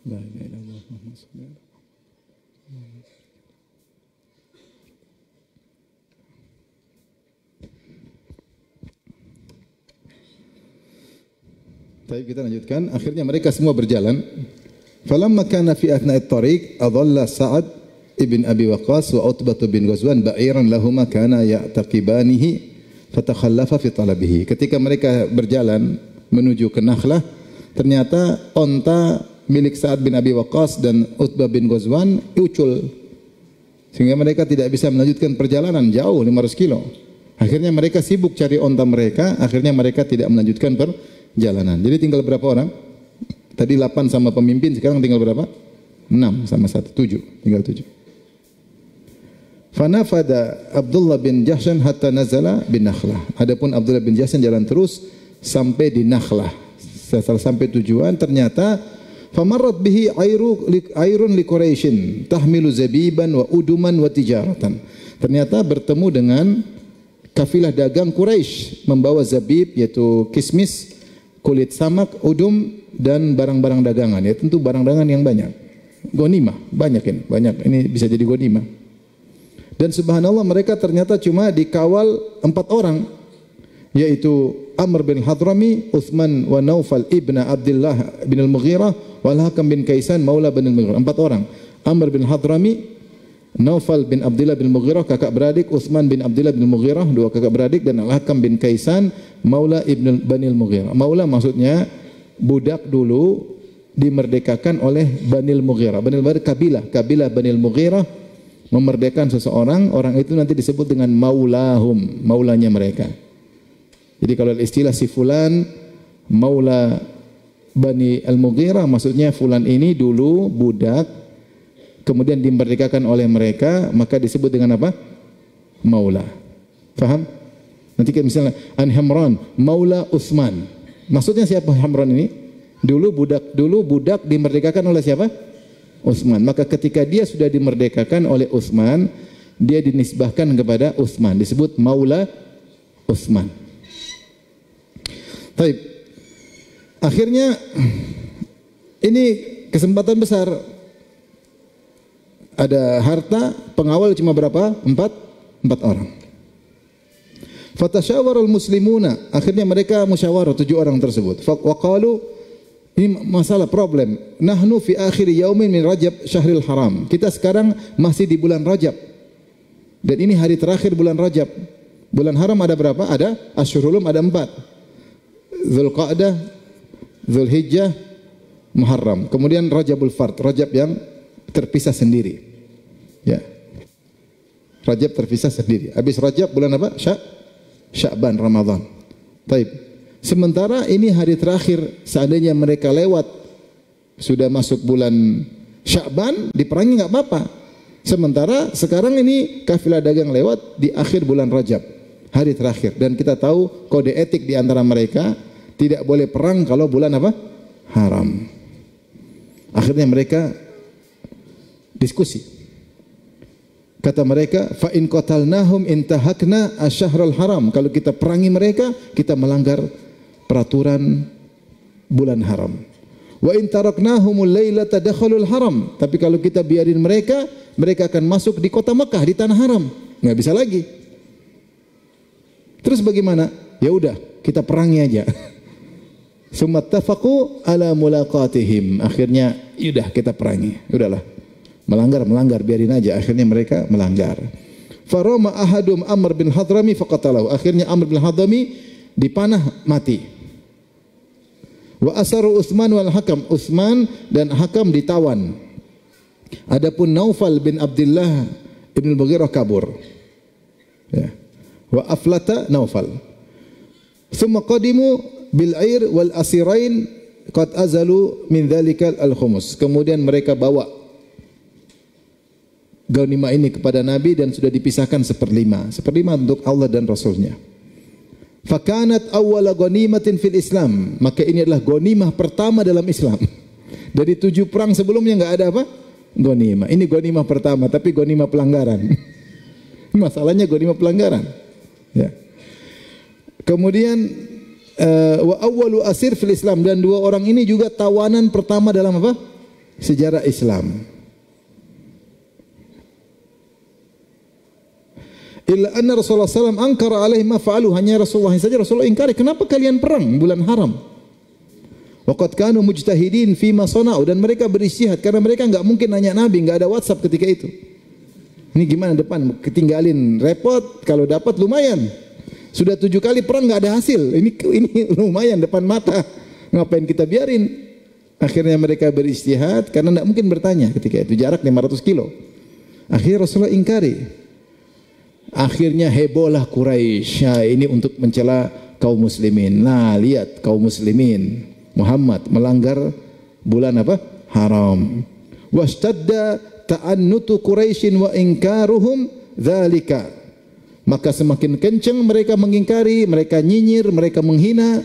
La ilaha illallah Muhammad sallallahu alaihi wasallam. Tapi kita lanjutkan. Akhirnya mereka semua berjalan. Falamma kana fi athna'i at-tariq adalla Sa'ad ibn Abi Waqqas wa Utbah bin Ghazwan ba'iran lahuma kana ya'taqibanihi fatakhallafa fi talabihi. Ketika mereka berjalan menuju ke Nakhlah, ternyata onta milik Sa'ad bin Abi Waqqas dan Utbah bin Ghazwan ucul, sehingga mereka tidak bisa melanjutkan perjalanan jauh 500 kilo. Akhirnya mereka sibuk cari onta mereka, akhirnya mereka tidak melanjutkan perjalanan. Jadi tinggal berapa orang? Tadi 8 sama pemimpin, sekarang tinggal berapa? 6 sama 1, 7. Tinggal 7. Fanafada Abdullah bin Jahshan hatta nazala bin Nakhlah. Adapun Abdullah bin Jahshan jalan terus sampai di Nakhlah. Setelah sampai tujuan, ternyata famarrat bihi airun li Quraisyin tahmilu zabiban wa uduman wa tijaratan. Ternyata bertemu dengan kafilah dagang Quraisy membawa zabib, yaitu kismis, kulit samak, udum, dan barang-barang dagangan. Ya tentu barang dagangan yang banyak. Ghanimah, banyak ini. Banyak, ini bisa jadi ghanimah. Dan subhanallah mereka ternyata cuma dikawal 4 orang. Yaitu Amr bin Hadrami, Uthman wa Naufal ibn Abdullah bin al-Mughirah, wal Hakam bin Kaisan maula bin al-Mughirah. 4 orang. Amr bin Hadrami, Naufal bin Abdullah bin Mughirah, kakak beradik, Uthman bin Abdullah bin Mughirah, 2 kakak beradik, dan Al-Hakam bin Kaisan maula ibn Banil Mughirah. Maula maksudnya budak dulu dimerdekakan oleh Banil Mughirah. Banil Mughirah kabilah Banil Mughirah memerdekakan seseorang, orang itu nanti disebut dengan maulahum, maulanya mereka. Jadi kalau istilah si fulan maula Bani Al-Mughirah, maksudnya fulan ini dulu budak, kemudian dimerdekakan oleh mereka, maka disebut dengan apa? Maula. Faham? Nanti kan misalnya An-Hamran, Maula Utsman. Maksudnya siapa Hamran ini? Dulu budak dimerdekakan oleh siapa? Utsman. Maka ketika dia sudah dimerdekakan oleh Utsman, dia dinisbahkan kepada Utsman, disebut Maula Utsman. Baik. Akhirnya ini kesempatan besar. Ada harta, pengawal cuma berapa? 4 orang. Fatasyawarul muslimuna, akhirnya mereka musyawarah 7 orang tersebut. Waqalu, ini masalah problem. Nahnu fi akhir yaumin min Rajab syahril haram. Kita sekarang masih di bulan Rajab. Dan ini hari terakhir bulan Rajab. Bulan haram ada berapa? Ada Asyhurul Hurum, ada 4. Dzulqa'dah, Dzulhijjah, Muharram. Kemudian Rajabul Fard, Rajab yang terpisah sendiri. Ya. Rajab terpisah sendiri. Habis Rajab bulan apa? Sya'ban, Ramadan. Baik. Sementara ini hari terakhir, seandainya mereka lewat sudah masuk bulan Sya'ban, diperangi enggak apa-apa. Sementara sekarang ini kafilah dagang lewat di akhir bulan Rajab, hari terakhir, dan kita tahu kode etik di antara mereka tidak boleh perang kalau bulan apa? Haram. Akhirnya mereka diskusi. Kata mereka, fa in qatalnahum intahakna asy-syahrul haram. Kalau kita perangi mereka, kita melanggar peraturan bulan haram. Wa in taraknahumul lailata dakhalul haram. Tapi kalau kita biarin mereka, mereka akan masuk di kota Mekah, di tanah haram. Enggak bisa lagi. Terus bagaimana? Ya udah, kita perangi aja. Sumattafaqu ala mulaqatihim. Akhirnya, yaudah kita perangi. Udahlah. Melanggar, biarin aja. Akhirnya mereka melanggar. Farama ahadum Amr bin Hadrami faqatalahu. Akhirnya Amr bin Hadrami dipanah mati. Wa asaru Utsman wal Hakam. Utsman dan Hakam ditawan. Adapun Naufal bin Abdullah ibn al-Mughirah kabur. Ya. Wa aflata Naufal. Thumma qadimu bil air wal asirain qad azalu min dzalikal al-khumus. Kemudian mereka bawa ghanimah ini kepada Nabi dan sudah dipisahkan 1/5 untuk Allah dan Rasulnya. Fakanat awwala ghanimatin fil Islam, maka ini adalah ghanimah pertama dalam Islam. Dari 7 perang sebelumnya enggak ada apa? Ghanimah. Ini ghanimah pertama, tapi ghanimah pelanggaran. Masalahnya ghanimah pelanggaran. Ya. Kemudian wa awwalu asir fil Islam, dan 2 orang ini juga tawanan pertama dalam apa? Sejarah Islam. Illa anna Rasulullah SAW angkara alaih ma fa'alu. Hanya Rasulullah saja, Rasulullah ingkari, kenapa kalian perang bulan haram? Waqad kanu mujtahidin fima sana'u, dan mereka beristihad karena mereka enggak mungkin nanya Nabi, enggak ada WhatsApp ketika itu. Ini gimana depan ketinggalin, repot, kalau dapat lumayan. Sudah 7 kali perang enggak ada hasil. Ini lumayan depan mata. Ngapain kita biarin? Akhirnya mereka beristihad karena enggak mungkin bertanya ketika itu, jarak 500 kilo. Akhirnya Rasulullah ingkari. Akhirnya hebohlah Quraisy. Nah, ini untuk mencela kaum muslimin. Nah, lihat kaum muslimin, Muhammad melanggar bulan apa? Haram. Wastadda ta'annutu Quraisyin wa inkaruhum dzalika. Maka semakin kencang mereka mengingkari, mereka nyinyir, mereka menghina.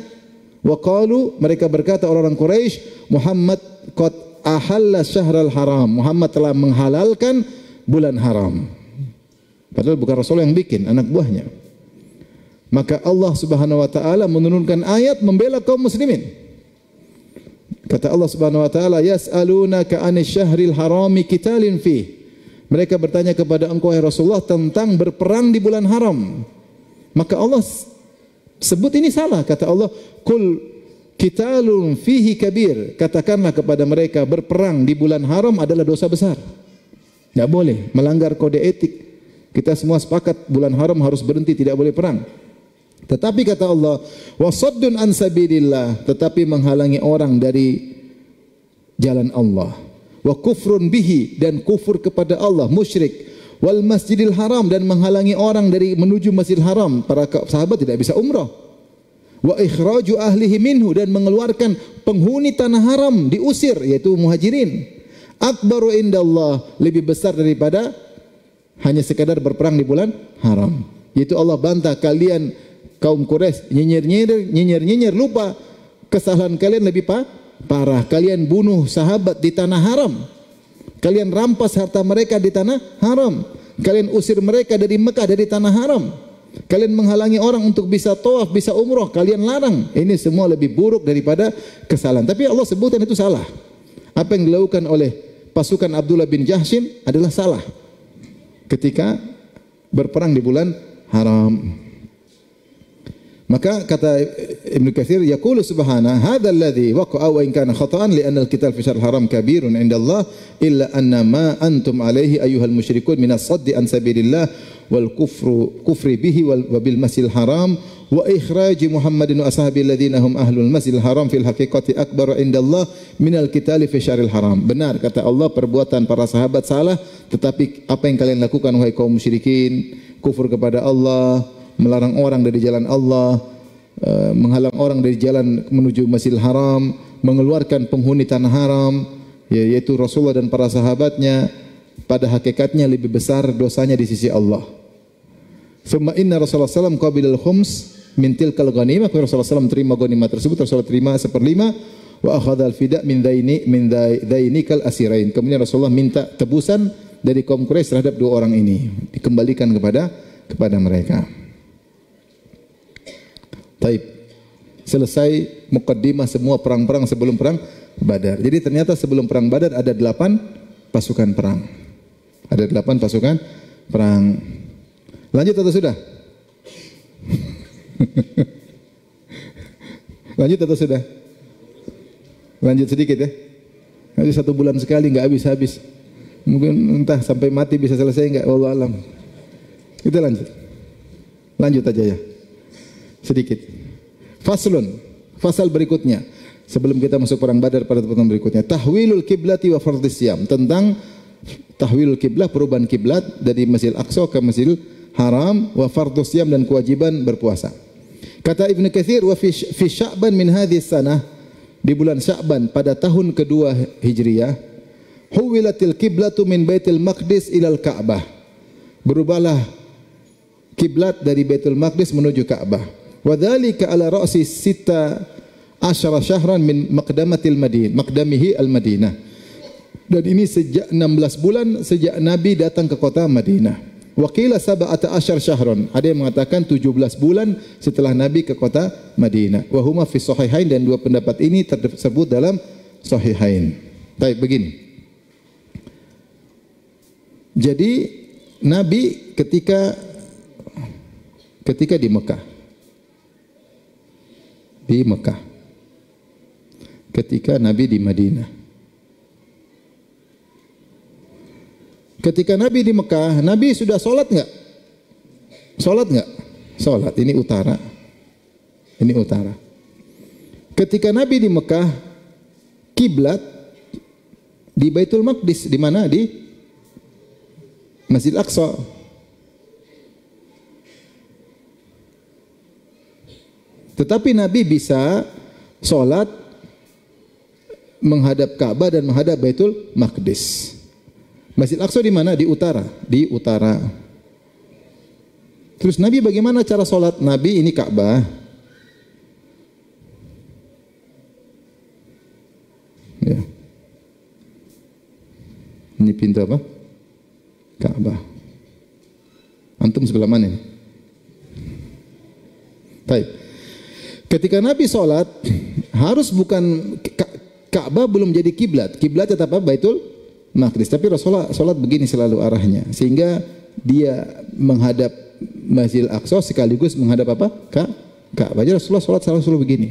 Wa qalu, mereka berkata orang-orang Quraisy, Muhammad qad ahalla syahral haram. Muhammad telah menghalalkan bulan haram. Padahal bukan Rasul yang bikin, anak buahnya. Maka Allah Subhanahu wa taala menurunkan ayat membela kaum muslimin. Kata Allah Subhanahu wa taala, yas'alunaka 'anil syahril harami qitalin fi. Mereka bertanya kepada engkau wahai Rasulullah tentang berperang di bulan haram. Maka Allah sebut ini salah. Kata Allah, qul qitalun fihi kabir. Katakanlah kepada mereka berperang di bulan haram adalah dosa besar. Tidak boleh, melanggar kode etik. Kita semua sepakat bulan haram harus berhenti, tidak boleh perang. Tetapi kata Allah, wasaddun an sabilillah, tetapi menghalangi orang dari jalan Allah. Wa kufrun bihi, dan kufur kepada Allah, musyrik. Wal masjidil haram, dan menghalangi orang dari menuju Masjidil Haram. Para sahabat tidak bisa umrah. Wa ikhraju ahlihi minhu, dan mengeluarkan penghuni tanah haram, diusir, yaitu muhajirin. Akbaru indallah, lebih besar daripada hanya sekadar berperang di bulan haram. Yaitu Allah bantah kalian kaum Quraisy nyinyir, lupa kesalahan kalian lebih parah. Kalian bunuh sahabat di tanah haram. Kalian rampas harta mereka di tanah haram. Kalian usir mereka dari Mekah, dari tanah haram. Kalian menghalangi orang untuk bisa tawaf, bisa umrah, kalian larang. Ini semua lebih buruk daripada kesalahan. Tapi Allah sebutkan itu salah. Apa yang dilakukan oleh pasukan Abdullah bin Jahshin adalah salah ketika berperang di bulan haram. Maka kata Ibnu Katsir, yaqulu subhana hadzal ladzi waqa'a wa in kana khata'an li anna al-qital fi syahril haram kabirun 'inda Allah illa anna ma antum alaihi ayyuhal musyrikun min as-saddi an sabilillah wal kufri bihi wa bil masjidil haram wa ikhraji Muhammadin wa ashabil ladzina hum ahlul masjidil haram fil haqiqati akbar 'inda Allah min al-qital fi syahril haram. Benar kata Allah, perbuatan para sahabat salah, tetapi apa yang kalian lakukan wahai kaum musyrikin, kufur kepada Allah, melarang orang dari jalan Allah, menghalang orang dari jalan menuju Masjidil Haram, mengeluarkan penghuni tanah haram, yaitu Rasulullah dan para sahabatnya, pada hakikatnya lebih besar dosanya di sisi Allah. Summa inna Rasulullah SAW qabilal khums min tilkal ghanimah. Rasulullah SAW terima ghanimah tersebut, Rasulullah terima 1/5, wa akhadhal fida min dainikal asirain. Kemudian Rasulullah minta tebusan dari kaum Quraisy terhadap 2 orang ini, dikembalikan kepada mereka. Taib. Selesai mukaddimah semua perang-perang sebelum perang Badar. Jadi ternyata sebelum perang Badar ada 8 pasukan perang. Ada 8 pasukan perang. Lanjut atau sudah? Lanjut atau sudah? Lanjut sedikit ya. Nanti 1 bulan sekali enggak habis-habis. Mungkin entah sampai mati bisa selesai enggak, wallahu alam. Kita lanjut. Lanjut aja ya. Sedikit. Faslun, fasal berikutnya. Sebelum kita masuk perang Badar pada pertemuan berikutnya, tahwilul kiblati wa fardhis siyam, tentang tahwilul kiblah, perubahan kiblat dari Masjidil Aqsa ke Masjidil Haram, wa fardhus siyam, dan kewajiban berpuasa. Kata Ibnu Katsir, wa fi Sya'ban min hadhihi sanah, di bulan Sya'ban pada tahun kedua Hijriyah, huwilatil kiblatu min Baitul Maqdis ilal Ka'bah. Berubahlah kiblat dari Baitul Maqdis menuju Ka'bah. Wa dzalika ala ra'si 16 syahran min maqdamihi al-Madinah. Dan ini sejak 16 bulan sejak Nabi datang ke kota Madinah. Wa qila 17 syahran. Ada yang mengatakan 17 bulan setelah Nabi ke kota Madinah. Wa huma fi sahihain, dan 2 pendapat ini tersebut dalam sahihain. Baik, begini. Jadi Nabi ketika di Mekah. ketika Nabi di Madinah. Ketika Nabi di Mekah, Nabi sudah sholat nggak? Sholat nggak? Sholat. Ini utara. Ini utara. Ketika Nabi di Mekah, kiblat di Baitul Maqdis, di mana? Di Masjid Aqsa. Tetapi Nabi bisa sholat menghadap Ka'bah dan menghadap Baitul Maqdis. Masjid Aqsa di mana? Di utara. Di utara. Terus Nabi bagaimana cara sholat? Nabi ini Ka'bah. Ya. Ini pintu apa? Ka'bah. Antum sebelah mana ini? Baik. Ketika Nabi sholat, harus bukan Ka'bah belum jadi kiblat. Kiblat tetap apa? Baitul Maqdis. Tapi Rasulullah sholat begini selalu arahnya, sehingga dia menghadap Masjid Aqsa sekaligus menghadap apa? Ka'bah. Jadi Rasulullah sholat selalu begini.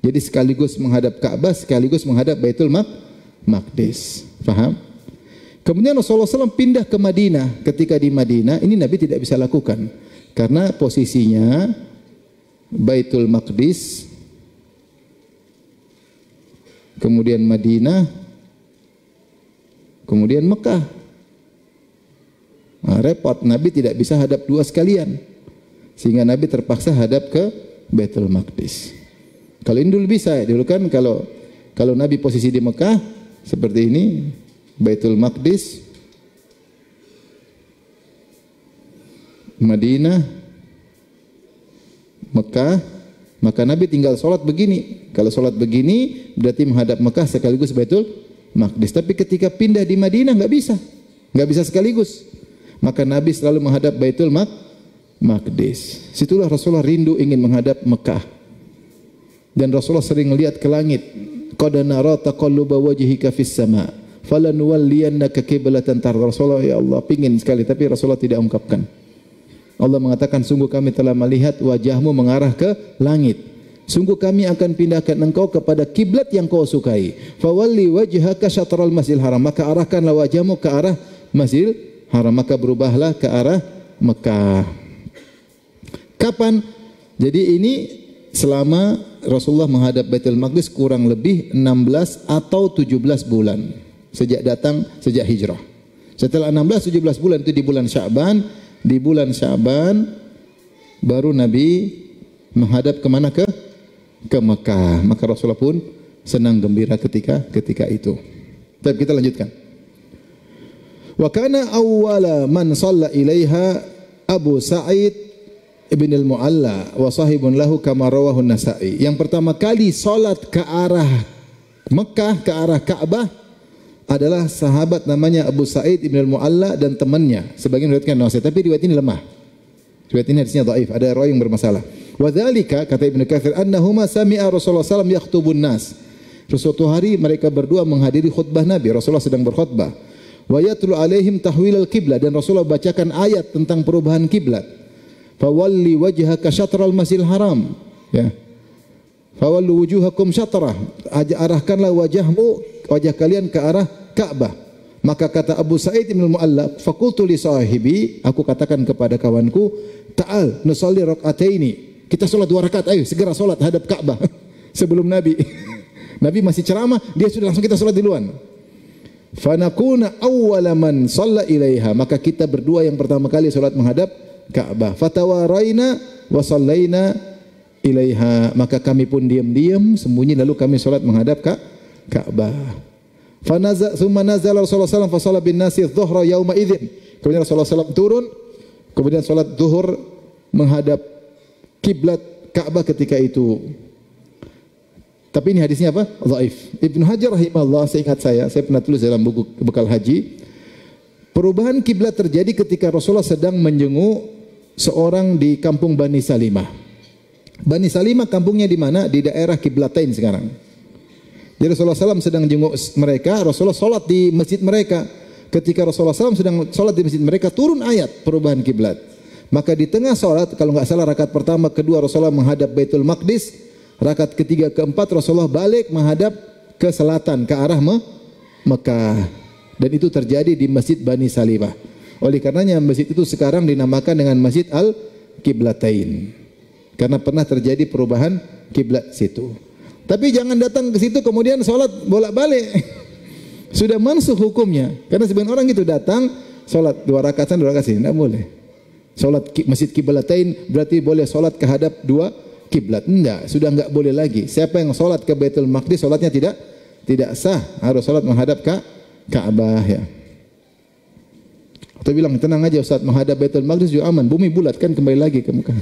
Jadi sekaligus menghadap Ka'bah, sekaligus menghadap Baitul Maqdis. Faham? Kemudian Rasulullah SAW pindah ke Madinah. Ketika di Madinah, ini Nabi tidak bisa lakukan karena posisinya Baitul Maqdis, kemudian Madinah, kemudian Mekah. Nah, repot, Nabi tidak bisa hadap dua sekalian, sehingga Nabi terpaksa hadap ke Baitul Maqdis. Kalau ini dulu bisa, dulu kan kalau Nabi posisi di Mekah seperti ini, Baitul Maqdis, Madinah, Mekah, maka Nabi tinggal sholat begini. Kalau sholat begini berarti menghadap Mekah sekaligus Baitul Maqdis. Tapi ketika pindah di Madinah nggak bisa sekaligus. Maka Nabi selalu menghadap Baitul Maqdis. Situlah Rasulullah rindu ingin menghadap Mekah. Dan Rasulullah sering melihat ke langit. Qad nara taqalluba wajhika fis sama, falanuwalliyannaka qiblatan tardha. Rasulullah, ya Allah, pingin sekali, tapi Rasulullah tidak ungkapkan. Allah mengatakan, sungguh kami telah melihat wajahmu mengarah ke langit. Sungguh kami akan pindahkan engkau kepada kiblat yang kau sukai. Fawalli wajhaka syatral Masjidil Haram. Maka arahkanlah wajahmu ke arah Masjidil Haram. Maka berubahlah ke arah Mekah. Kapan? Jadi ini selama Rasulullah menghadap Baitul Maqdis kurang lebih 16 atau 17 bulan. Sejak hijrah. Setelah 16-17 bulan itu di bulan Sya'ban. Di bulan Sya'ban baru Nabi menghadap kemana? Ke Mekah. Maka Rasulullah pun senang gembira ketika itu. Tapi kita lanjutkan. Wa kana awwala man shalla ilaiha Abu Sa'id ibn al-Mu'alla wa sahibun lahu kama rawahu an-Nasa'i. Yang pertama kali salat ke arah Mekah, ke arah Ka'bah adalah sahabat namanya Abu Sa'id ibn al-Mu'alla dan temannya. Sebagian meriwayatkan Nasa'i, tapi riwayat ini lemah. Riwayat ini hadisnya dhaif, ada rawi yang bermasalah. Wa dzalika, kata Ibnu Katsir, annahuma sami'a Rasulullah sallallahu alaihi wasallam yakhutubun nas. Suatu hari mereka berdua menghadiri khutbah Nabi. Rasulullah sedang berkhutbah. Wa yatlu alaihim tahwil al-qiblah, dan Rasulullah bacakan ayat tentang perubahan kiblat. Fawalli wajhaka syatral Masjidil Haram. Ya. Fawallu wujuhakum syatrah. Arahkanlah wajah kalian ke arah Ka'bah. Maka kata Abu Sa'id bin al-Mu'alla, faqultu li sahibi, aku katakan kepada kawanku, ta'al nusalli rak'ataini. Kita salat 2 rakaat, ayo segera salat hadap Ka'bah. Sebelum Nabi. Nabi masih ceramah, dia sudah langsung kita salat duluan. Fanakuna awwala man shalla ilaiha, maka kita berdua yang pertama kali salat menghadap Ka'bah. Fatawaraina wa shallaina ilaiha, maka kami pun diam-diam sembunyi lalu kami salat menghadap Ka'bah. Thumma nazala Rasulullah sallallahu alaihi wasallam fa shalla bin nasi dhuhra yauma idzin. Kemudian Rasulullah sallallahu turun, kemudian salat zuhur menghadap kiblat Ka'bah ketika itu. Tapi ini hadisnya apa? Dhaif. Ibnu Hajar rahimahullah, seingat saya pernah tulis dalam buku bekal haji. Perubahan kiblat terjadi ketika Rasulullah sedang menjenguk seorang di kampung Bani Salimah. Bani Salimah kampungnya di mana? Di daerah Kiblatain sekarang. Jadi Rasulullah SAW sedang jenguk mereka, Rasulullah sholat di masjid mereka. Ketika Rasulullah SAW sedang sholat di masjid mereka, turun ayat perubahan kiblat. Maka di tengah sholat, kalau nggak salah rakaat pertama, kedua Rasulullah menghadap Baitul Maqdis. Rakaat ketiga, keempat Rasulullah balik menghadap ke selatan, ke arah Mekah. Dan itu terjadi di Masjid Bani Salimah. Oleh karenanya masjid itu sekarang dinamakan dengan Masjid Al-Qiblatain. Karena pernah terjadi perubahan kiblat situ. Tapi jangan datang ke situ kemudian sholat bolak-balik. Sudah mansuh hukumnya. Karena sebagian orang itu datang sholat 2 rakaat 2 rakaat sini, tidak boleh. Sholat Masjid Qiblatain berarti boleh sholat kehadap 2 kiblat. Enggak, sudah enggak boleh lagi. Siapa yang sholat ke Baitul Maqdis sholatnya tidak sah. Harus sholat menghadap ke Ka'bah ya. Atau bilang tenang aja Ustaz, menghadap Baitul Maqdis juga aman, bumi bulat kan kembali lagi ke Mekah.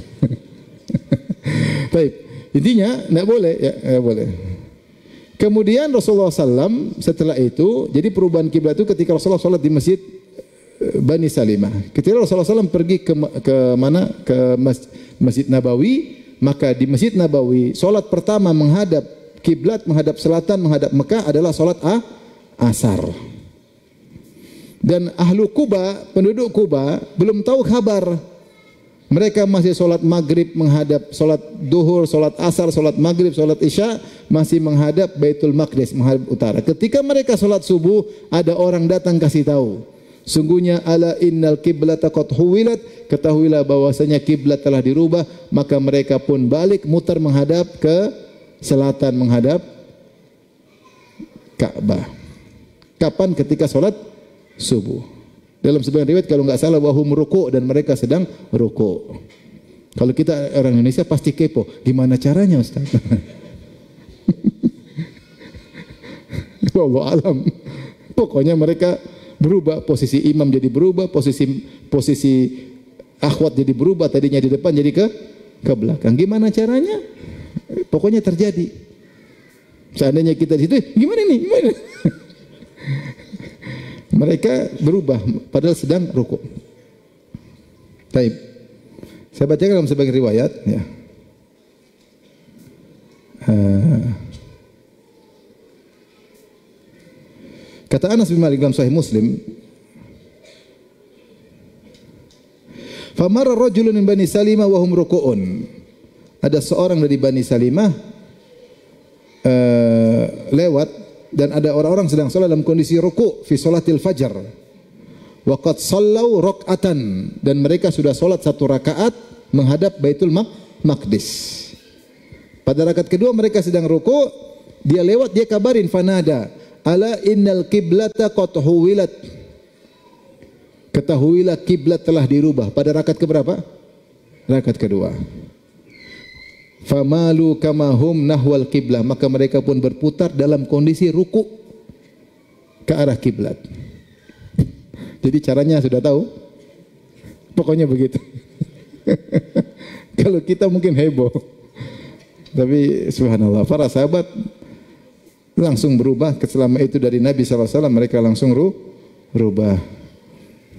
Baik, intinya enggak boleh ya, enggak boleh. Kemudian Rasulullah SAW setelah itu, jadi perubahan kiblat itu ketika Rasulullah sholat di Masjid Bani Salimah. Ketika Rasulullah SAW pergi ke mana? Ke Masjid Nabawi, maka di Masjid Nabawi sholat pertama menghadap kiblat, menghadap selatan, menghadap Mekah adalah sholat asar. Dan ahlu Kuba, penduduk Kuba belum tahu kabar. Mereka masih sholat maghrib menghadap, sholat duhur, sholat asar, sholat maghrib, sholat isya masih menghadap Baitul Maqdis, menghadap utara. Ketika mereka sholat subuh, ada orang datang kasih tahu. Sungguhnya ala innal qiblata qad huwilat, ketahuilah bahwasanya kiblat telah dirubah, maka mereka pun balik mutar menghadap ke selatan, menghadap Ka'bah. Kapan? Ketika sholat subuh. Dalam sebagian riwayat kalau enggak salah wahum ruku' dan mereka sedang ruku'. Kalau kita orang Indonesia pasti kepo, gimana caranya Ustaz? Wallahu alam. Pokoknya mereka berubah, posisi imam jadi berubah, posisi akhwat jadi berubah, tadinya di depan jadi ke belakang. Gimana caranya? Pokoknya terjadi. Seandainya kita di situ, gimana nih? Gimana? Mereka berubah padahal sedang rukuk. Baik. Saya bacakan dalam sebagian riwayat ya. Kata Anas bin Malik dalam Sahih Muslim, "Famara rajulun min Bani Salimah wa hum ruku'un." Ada seorang dari Bani Salimah lewat dan ada orang-orang sedang salat dalam kondisi ruku' fi salatil fajar. Wa qad sallau rak'atan, dan mereka sudah salat 1 rakaat menghadap Baitul Maqdis. Pada rakaat kedua mereka sedang ruku', dia lewat, dia kabarin fanada, ala innal qiblata qad huwilat. Ketahuilah kiblat telah dirubah. Pada rakaat keberapa? Rakaat kedua. Famalu kamahum nahwal kiblah, maka mereka pun berputar dalam kondisi ruku ke arah kiblat. Jadi caranya sudah tahu. Pokoknya begitu. Kalau kita mungkin heboh. Tapi subhanallah, para sahabat langsung berubah. Selama itu dari Nabi SAW mereka langsung rubah.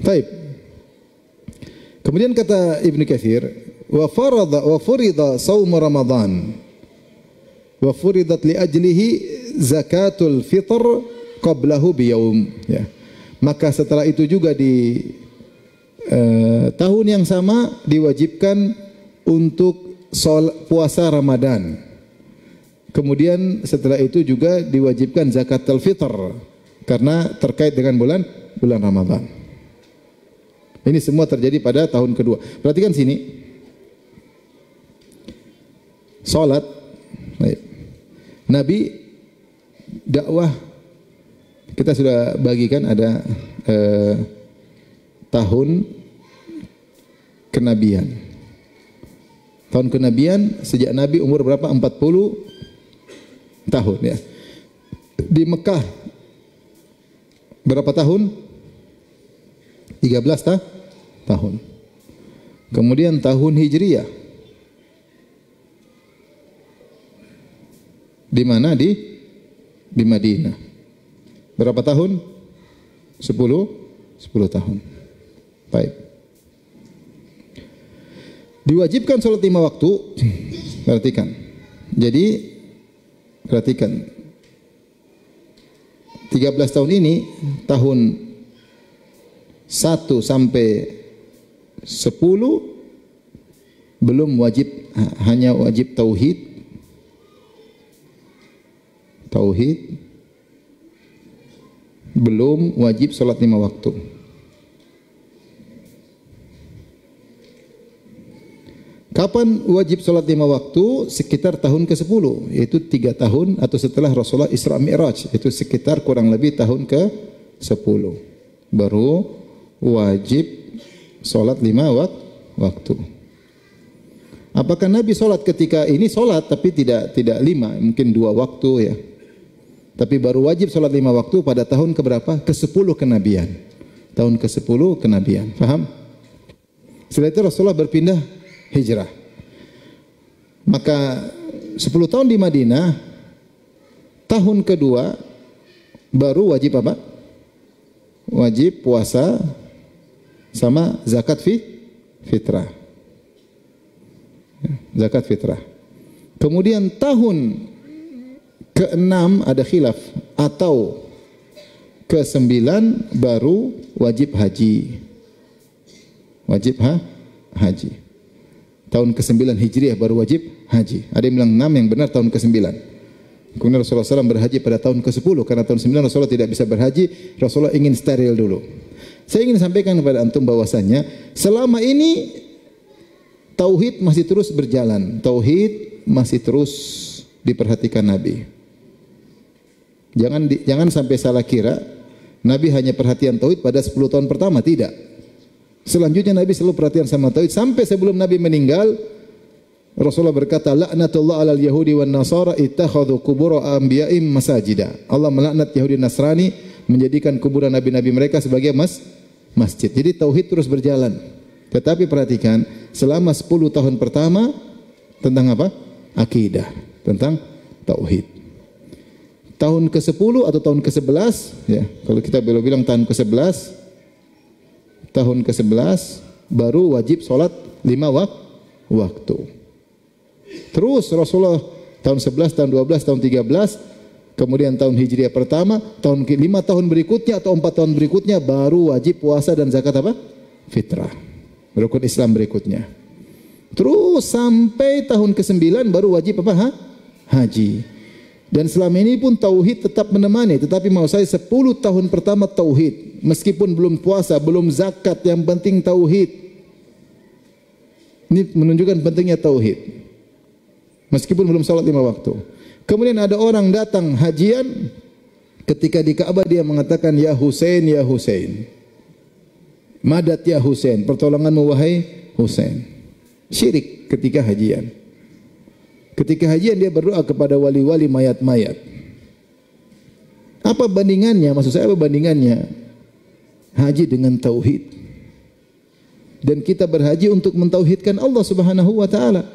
Baik. Kemudian kata Ibnu Katsir, wa furida shaum Ramadan wa furidat li ajlihi zakatul fitr qablahu biyaum ya. Maka setelah itu juga di tahun yang sama diwajibkan untuk puasa Ramadan. Kemudian setelah itu juga diwajibkan zakatul fitr karena terkait dengan bulan Ramadan. Ini semua terjadi pada tahun kedua. Perhatikan sini. Salat, Nabi dakwah kita sudah bagikan ada tahun kenabian. Tahun kenabian sejak Nabi umur berapa? 40 tahun ya. Di Mekah berapa tahun? 13 tahun. Kemudian tahun Hijriyah. Di mana? Di Madinah. Berapa tahun? 10 tahun. Baik. Diwajibkan sholat 5 waktu. Perhatikan. Jadi perhatikan. 13 tahun ini, tahun 1 sampai 10 belum wajib, hanya wajib tauhid, belum wajib sholat 5 waktu. Kapan wajib sholat 5 waktu? Sekitar tahun ke-10, yaitu 3 tahun atau setelah Rasulullah Isra Mi'raj, itu sekitar kurang lebih tahun ke-10 baru wajib sholat 5 waktu. Apakah Nabi sholat ketika ini sholat tapi tidak 5, mungkin 2 waktu ya. Tapi baru wajib sholat 5 waktu pada tahun keberapa? Ke-10 kenabian. Tahun ke-10 kenabian. Faham? Setelah itu Rasulullah berpindah hijrah. Maka 10 tahun di Madinah, tahun kedua baru wajib apa? Wajib puasa sama zakat fitrah. Zakat fitrah. Kemudian tahun ke-6 ada khilaf, atau ke-9 baru wajib haji. Wajib haji. Tahun ke-9 Hijriah baru wajib haji. Ada yang bilang 6, yang benar tahun ke-9. Kemudian Rasulullah SAW berhaji pada tahun ke-10, karena tahun 9 Rasulullah tidak bisa berhaji. Rasulullah ingin steril dulu. Saya ingin sampaikan kepada antum bahwasanya selama ini tauhid masih terus berjalan. Tauhid masih terus diperhatikan Nabi. Jangan sampai salah kira Nabi hanya perhatian tauhid pada 10 tahun pertama, tidak. Selanjutnya Nabi selalu perhatian sama tauhid sampai sebelum Nabi meninggal. Rasulullah berkata, "La'natullah 'alal yahudi wan nasara ittakhadhu qubur anbiya'ihim masajida." Allah melaknat Yahudi Nasrani menjadikan kuburan nabi-nabi mereka sebagai masjid. Jadi tauhid terus berjalan. Tetapi perhatikan, selama 10 tahun pertama tentang apa? Akidah, tentang tauhid. Tahun ke-10 atau tahun ke-11 ya, kalau kita bilang tahun ke-11, tahun ke-11 baru wajib sholat 5 waktu. Terus Rasulullah tahun 11, tahun 12, tahun 13, kemudian tahun Hijriah pertama, tahun ke-5 tahun berikutnya atau 4 tahun berikutnya baru wajib puasa dan zakat apa? Fitrah. Rukun Islam berikutnya. Terus sampai tahun ke-9 baru wajib apa? Haji. Dan selama ini pun tauhid tetap menemani, tetapi mau saya 10 tahun pertama tauhid, meskipun belum puasa, belum zakat, yang penting tauhid. Ini menunjukkan pentingnya tauhid. Meskipun belum salat 5 waktu. Kemudian ada orang datang hajian, ketika di Ka'bah dia mengatakan, "Ya Husain, ya Husain. Madat ya Husain, pertolonganmu wahai Husain." Syirik ketika hajian. Ketika hajian dia berdoa kepada wali-wali mayat-mayat. Apa bandingannya? Maksud saya apa bandingannya? Haji dengan tauhid. Dan kita berhaji untuk mentauhidkan Allah Subhanahu wa taala.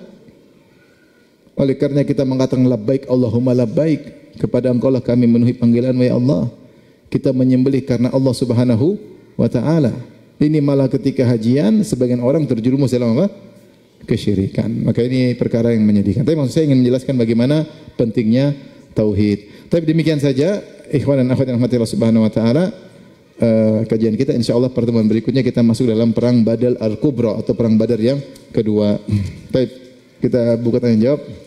Oleh karena kita mengatakan labbaik Allahumma labbaik, kepada Engkau lah kami memenuhi panggilan-Mu ya Allah. Kita menyembelih karena Allah Subhanahu wa taala. Ini malah ketika hajian sebagian orang terjerumus dalam apa? Kesyirikan. Maka ini perkara yang menyedihkan. Tapi maksud saya ingin menjelaskan bagaimana pentingnya tauhid. Tapi demikian saja, ikhwan dan akhwat yang rahmati Allah Subhanahu wa taala, kajian kita. Insyaallah pertemuan berikutnya kita masuk dalam perang Badar Al-Kubra atau perang Badar yang kedua. Baik, kita buka tanya jawab.